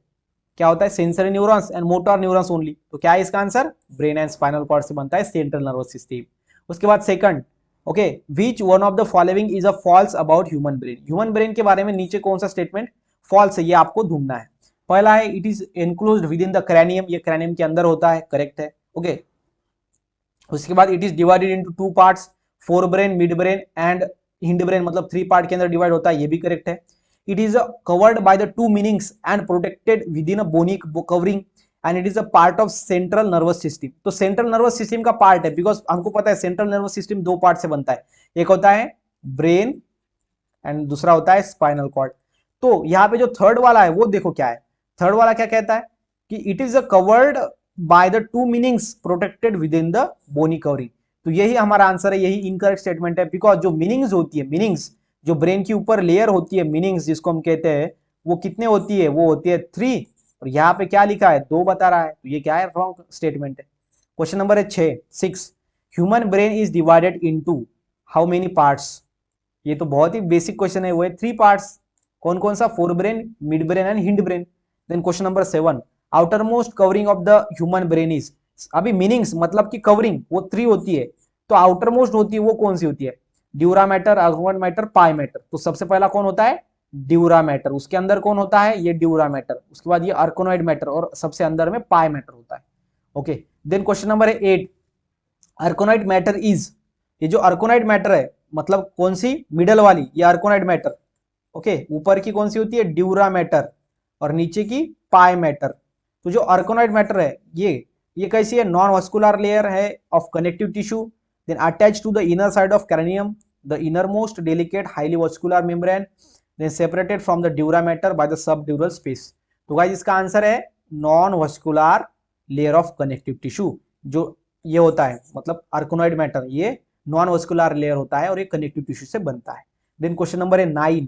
Speaker 1: क्या होता है, sensory neurons and motor neurons only. तो क्या है इसका answer, brain and spinal cord से बनता है सेंट्रल नर्वस सिस्टम। उसके बाद second, okay, which one of the following is a false about human brain, human brain के बारे में नीचे कौन सा स्टेटमेंट फॉल्स है, ये आपको ढूंढना है। पहला है it is enclosed with in the cranium, ये क्रैनियम के अंदर होता है, करेक्ट है। ओके, उसके बाद it is divided into 2 parts, fore brain, mid brain and hind brain, मतलब 3 पार्ट के अंदर डिवाइड होता है, ये भी करेक्ट है। It is covered by the 2 meanings and protected within a bony covering and it is a part of central nervous system। तो central nervous system का पार्ट है, बिकॉज हमको पता है central nervous system 2 पार्ट से बनता है, एक होता है ब्रेन एंड दूसरा होता है स्पाइनल कॉर्ड। तो यहाँ पे जो थर्ड वाला है वो देखो क्या है, थर्ड वाला क्या कहता है कि it is covered by the 2 meninges protected within the bony covering. तो यही हमारा आंसर है, यही इनकरेक्ट स्टेटमेंट है, बिकॉज जो मीनिंग्स होती है, मीनिंग्स जो ब्रेन के ऊपर लेयर होती है, मीनिंग्स जिसको हम कहते हैं, वो कितने होती है, वो होती है 3, और यहाँ पे क्या लिखा है 2 बता रहा है, तो ये क्या है, रॉन्ग स्टेटमेंट है। क्वेश्चन नंबर है 6 human brain is divided into how many parts, ये तो बहुत ही बेसिक क्वेश्चन है, वो है 3 पार्ट्स। कौन कौन सा, fore brain, mid brain and hind brain. Then question number 7, outer most covering of the human brain is, अभी मीनिंग्स मतलब कि कवरिंग वो 3 होती है, तो आउटर मोस्ट होती है वो कौन सी होती है, ड्यूरा मैटर, अर्गोन मैटर, पाई मैटर। तो सबसे पहला कौन होता है, ड्यूरा मैटर, उसके अंदर कौन होता है, ये ड्यूरा मैटर, उसके बाद ये अर्कोनॉइड मैटर, और सबसे अंदर में पाई मैटर होता है। Okay, then question number 8, arachnoid mater is, ये जो अर्कोनाइट मैटर है मतलब कौन सी, मिडल वाली, ये अर्कोनाइट मैटर। ओके, ऊपर की कौन सी होती है, ड्यूरा मैटर, और नीचे की पाई मैटर। तो जो अर्कोनाइट मैटर है ये कैसी है, नॉन वस्कुलर लेयर है of connective tissue, then attach to the inner side of cranium, the inner most delicate highly vascular membrane, then separated from the dura mater by the subdural space. तो guys इसका answer है non vascular layer of connective tissue, जो ये होता है मतलब arachnoid mater, ये non vascular layer होता है और ये कनेक्टिव टिश्यू से बनता है। देन क्वेश्चन नंबर है 9,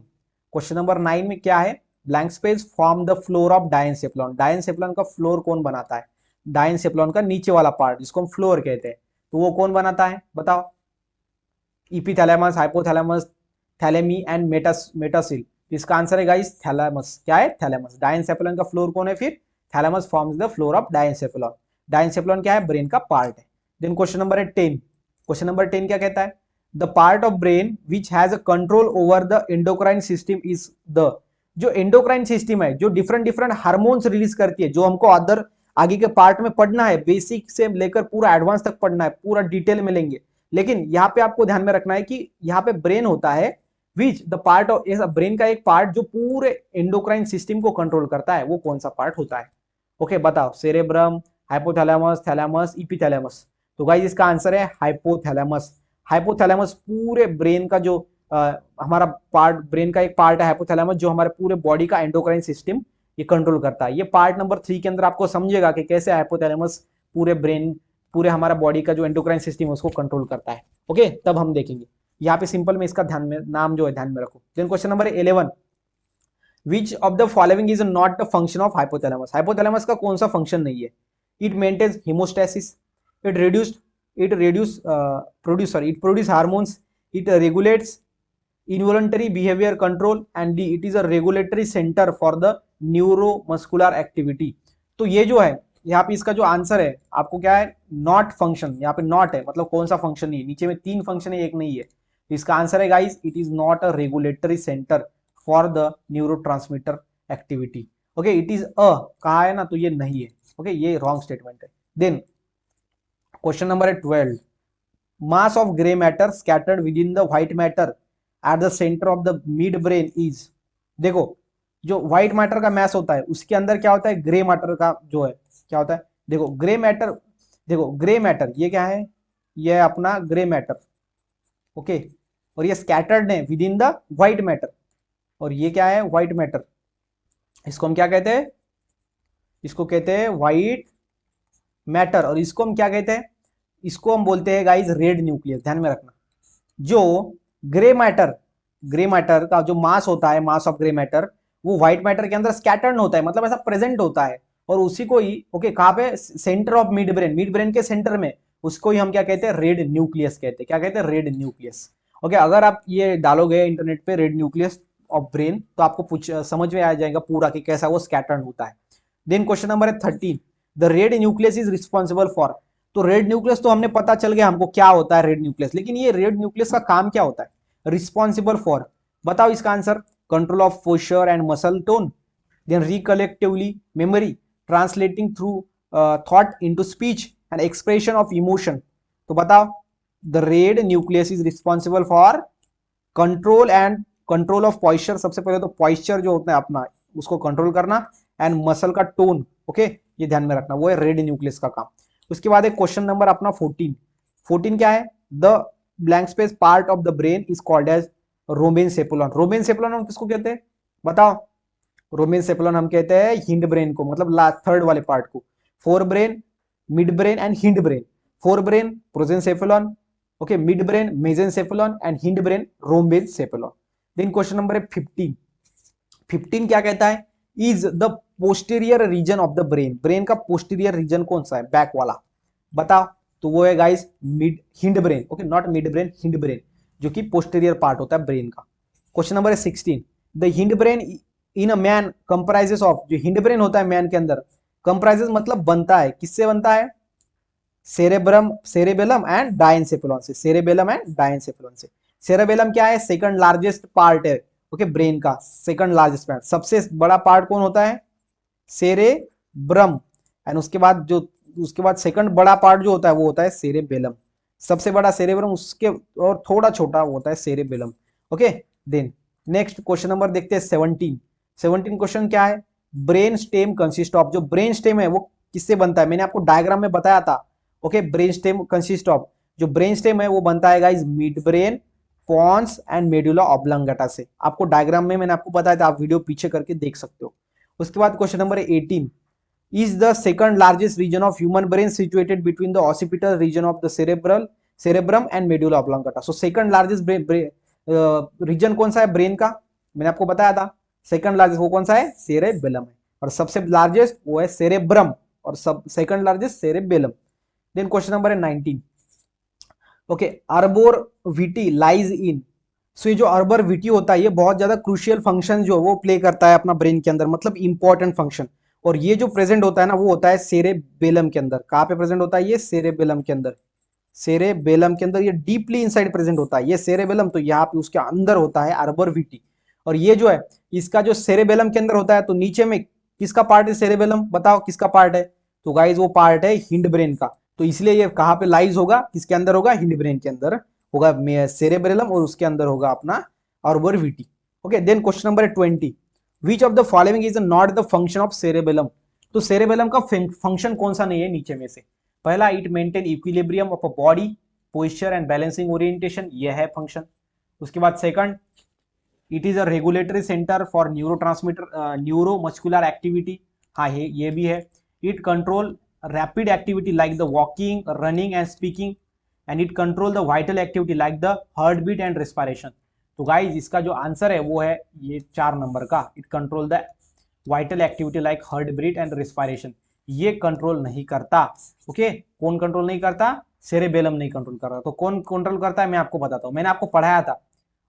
Speaker 1: क्वेश्चन नंबर 9 में क्या है, blank space form the floor of diencephalon, diencephalon का फ्लोर कौन बनाता है, डायनसेफ्लॉन का नीचे वाला पार्ट जिसको हम फ्लोर कहते हैं, तो वो कौन बनाता है बताओ, इपीथैलेमस, हाइपोथैलेमस, थैलेमी एंड मेटासिल। इसका आंसर है गाइस थैलेमस, क्या है, थैलेमस। डायनसेफ्लॉन का फ्लोर कौन है फिर, thalamus forms the floor of diencephalon. Diencephalon क्या है, ब्रेन का पार्ट है। देन क्वेश्चन नंबर है 10, क्वेश्चन नंबर 10 क्या कहता है, the part of brain which has a control over the endocrine system is the, जो एंडोक्राइन सिस्टम है जो डिफरेंट डिफरेंट हार्मोन्स रिलीज करती है, जो हमको अदर आगे के पार्ट में पढ़ना है, बेसिक से लेकर पूरा एडवांस तक पढ़ना है, पूरा डिटेल में लेंगे, लेकिन यहाँ पे आपको ध्यान में रखना है कि यहाँ पे ब्रेन होता है which the part of, brain का एक पार्ट जो पूरे एंडोक्राइन सिस्टम को कंट्रोल करता है, वो कौन सा पार्ट होता है। ओके बताओ, सेरेब्रम, हाइपोथैलेमस, थैलेमस, इपीथैलेमस। तो गाइस इसका आंसर है हाइपोथैलेमस। हाइपोथैलेमस पूरे ब्रेन का जो हमारा पार्ट, ब्रेन का एक पार्ट है हाइपोथैलेमस, जो हमारे पूरे बॉडी का एंडोक्राइन सिस्टम ये कंट्रोल करता है। ये पार्ट नंबर 3 के अंदर आपको समझेगा कि कैसे हाइपोथैलेमस पूरे ब्रेन, पूरे हमारा बॉडी का जो एंडोक्राइन सिस्टम है उसको कंट्रोल करता है। ओके, तब हम देखेंगे। यहाँ पे सिंपल में इसका ध्यान में, नाम जो है ध्यान में रखो। Then question number 11, which of the following is not the function of hypothalamus, hypothalamus का कौन सा फंक्शन नहीं है, it maintains homeostasis, it produce hormones, it regulates involuntary behavior control, and D, it is a regulatory center for the neuromuscular activity। तो ये जो है यहाँ पे इसका जो आंसर है आपको क्या है, नॉट फंक्शन, यहाँ पे नॉट है मतलब कौन सा फंक्शन नहीं है, नीचे में 3 फंक्शन है एक नहीं है, तो इसका आंसर है guys it is not a regulatory centre for the neurotransmitter activity. Okay, it is अ कहा है ना, तो ये नहीं है। ओके, ये रॉन्ग स्टेटमेंट है। देन क्वेश्चन नंबर है 12, mass of grey matter scattered with in the white matter at the centre of the mid brain is, देखो जो व्हाइट मैटर का मैस होता है उसके अंदर क्या होता है, ग्रे मैटर का जो है क्या होता है, देखो ग्रे मैटर, देखो ग्रे मैटर ये क्या है, ये है अपना ग्रे मैटर। ओके, और ये स्कैटर्ड है with in the white matter, और ये क्या है, व्हाइट मैटर। इसको हम क्या कहते हैं, इसको कहते हैं व्हाइट मैटर, और इसको हम क्या कहते हैं, इसको हम बोलते हैं गाइज रेड न्यूक्लियस। ध्यान में रखना, जो ग्रे मैटर का जो मास होता है, मास ऑफ ग्रे मैटर, वो व्हाइट मैटर के अंदर स्कैटर्ड होता है, मतलब ऐसा प्रेजेंट होता है, और उसी को ही ओके कहाँ पे, सेंटर ऑफ मिड ब्रेन के सेंटर में, उसको ही हम क्या कहते हैं, रेड न्यूक्लियस कहते हैं। क्या कहते हैं, रेड न्यूक्लियस। ओके, अगर आप ये डालोगे इंटरनेट पे रेड न्यूक्लियस ऑफ ब्रेन, तो आपको समझ में आ जाएगा पूरा कि कैसा वो स्कैटर्ड होता है। देन क्वेश्चन नंबर है 13, the red nucleus is responsible for, तो रेड न्यूक्लियस तो हमने पता चल गया हमको क्या होता है रेड न्यूक्लियस, लेकिन ये रेड न्यूक्लियस का काम क्या होता है, रिस्पॉन्सिबल फॉर, बताओ इसका answer, control of posture and muscle tone, then recollectively memory, translating through thought into speech and expression of emotion. तो बताओ, the red nucleus is responsible for control of posture, सबसे पहले तो पॉइस्चर जो होता है अपना उसको कंट्रोल करना, एंड मसल का टोन। ओके, ये ध्यान में रखना, वो है रेड न्यूक्लियस का काम। उसके बाद एक क्वेश्चन नंबर अपना 14 क्या है, the blank space part of the brain is called as rhombencephalon. Rhombencephalon हम किसको कहते हैं बताओ, रोमेनसेफुलॉन हम कहते हैं हिंड ब्रेन को, मतलब थर्ड वाले पार्ट को, fore brain, mid brain and hind brain. Forebrain prosencephalon, okay, midbrain mesencephalon and hind brain rhombencephalon. Then question number है 15 क्या कहता है, is the posterior region of the brain, brain का posterior region कौन सा है, back वाला, बताओ। तो वो है guys mid hindbrain. Okay, not midbrain, hind brain. जो कि पोस्टीरियर पार्ट होता है ब्रेन का। Question number 16, the hind brain in a man comprises of, जो हिंड ब्रेन होता है मैन के अंदर, कंप्राइजेस मतलब बनता है, किससे बनता है? सेरेब्रम, सेरेबेलम एंड डायनसेफेलॉन से, सेरेबेलम एंड डायनसेफेलॉन से। सेरेबेलम क्या है? सेकंड लार्जेस्ट पार्ट है, ओके, ब्रेन का सेकंड लार्जेस्ट पार्ट। सबसे बड़ा पार्ट कौन होता है? सेरेब्रम। एंड उसके बाद जो, उसके बाद सेकंड बड़ा पार्ट जो होता है वो होता है सेरेबेलम। सबसे बड़ा सेरेब्रम, उसके और थोड़ा छोटा वो होता है cerebellum, okay. Then next question number देखते हैं 17। 17 क्वेश्चन क्या है? ब्रेन स्टेम कंसिस्ट ऑफ, जो ब्रेन स्टेम है वो किससे बनता है? मैंने आपको डायग्राम में बताया था, okay. Brain stem consist of, जो ब्रेन स्टेम है वो बनता है guys mid brain, pons and medulla oblongata से। आपको डायग्राम में मैंने आपको बताया था, आप वीडियो पीछे करके देख सकते हो। उसके बाद question number 18, is the second largest region of human brain situated between the occipital region of the cerebrum and medulla oblongata. So second largest region कौन सा है ब्रेन का? मैंने आपको बताया था सेकंड लार्जेस्ट वो कौन सा है? सेरेबेलम है। और सबसे लार्जेस्ट वो है सेरेब्रम, और सब second largest cerebellum. Then question number है 19, ओके, अर्बोरविटी लाइज इन। सो ये जो अर्बोरविटी होता है ये बहुत ज्यादा क्रूशियल फंक्शन जो वो प्ले करता है अपना ब्रेन के अंदर, मतलब इंपॉर्टेंट फंक्शन। और ये जो प्रेजेंट होता है ना वो होता है सेरेबेलम के अंदर। कहाँ पे प्रेजेंट होता है? ये सेरेबेलम के अंदर, सेरेबेलम के अंदर, ये डीपली इनसाइड प्रेजेंट होता है ये सेरेबेलम। तो यहाँ पे उसके अंदर होता है अर्बोरविटी। और ये जो है इसका जो सेरेबेलम के अंदर होता है, तो नीचे में किसका पार्ट है सेरेबेलम? बताओ किसका पार्ट है? तो गाइज वो पार्ट है हिंड ब्रेन का। तो इसलिए ये कहाँ पे लाइज होगा? किसके अंदर होगा? हिंड ब्रेन के अंदर होगा सेरेबेलम, और उसके अंदर होगा अपना arbor vitae, okay. Then question number 20, which of the following is not the function of cerebellum. तो सेरेबेलम का फंक्शन कौन सा नहीं है नीचे में से? पहला, it maintain equilibrium of a body, posture and balancing orientation, यह है फंक्शन। उसके बाद second, it is a regulatory centre for neurotransmitter neuromuscular activity, हाँ ये भी है। It control rapid activity like the walking, running and speaking, and it control the vital activity like the heart beat and respiration. तो guys इसका जो answer है वो है ये 4 नंबर का, it control the vital activity like heart beat and respiration. ये control नहीं करता, ओके। कौन कंट्रोल नहीं करता? सेरेबेलम नहीं कंट्रोल कर रहा। तो कौन कंट्रोल करता है? मैं आपको बताता हूं, मैंने आपको पढ़ाया था,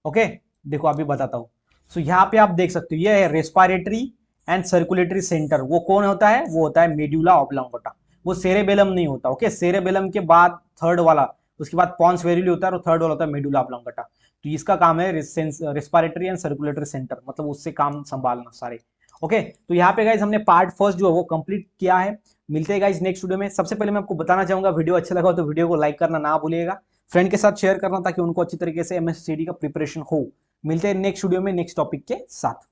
Speaker 1: ओके। देखो अभी बताता हूं। सो यहाँ पे आप देख सकते हो ये है रेस्पिरेटरी एंड सर्कुलेटरी सेंटर। वो कौन होता है? वो होता है मेडुला ऑब्लांगेटा। वो सेरेबेलम नहीं होता, ओके। सेरेबेलम के बाद थर्ड वाला, उसके बाद पॉन्स वेरिली होता है, और थर्ड वाला होता है मेडुला ऑब्लांगेटा। तो इसका काम है रेस्पिरेटरी एंड सर्कुलेटरी सेंटर, मतलब उससे काम संभालना सारे, ओके। तो यहाँ पे गाइज हमने पार्ट फर्स्ट जो है वो कंप्लीट किया है। मिलते हैं गाइज नेक्स्ट वीडियो में। सबसे पहले मैं आपको बताना चाहूंगा, वीडियो अच्छा लगा हो तो वीडियो को लाइक करना ना भूलिएगा, फ्रेंड के साथ शेयर करना ताकि उनको अच्छी तरीके से एमएससीडी का प्रिपरेशन हो। मिलते हैं नेक्स्ट वीडियो में नेक्स्ट टॉपिक के साथ।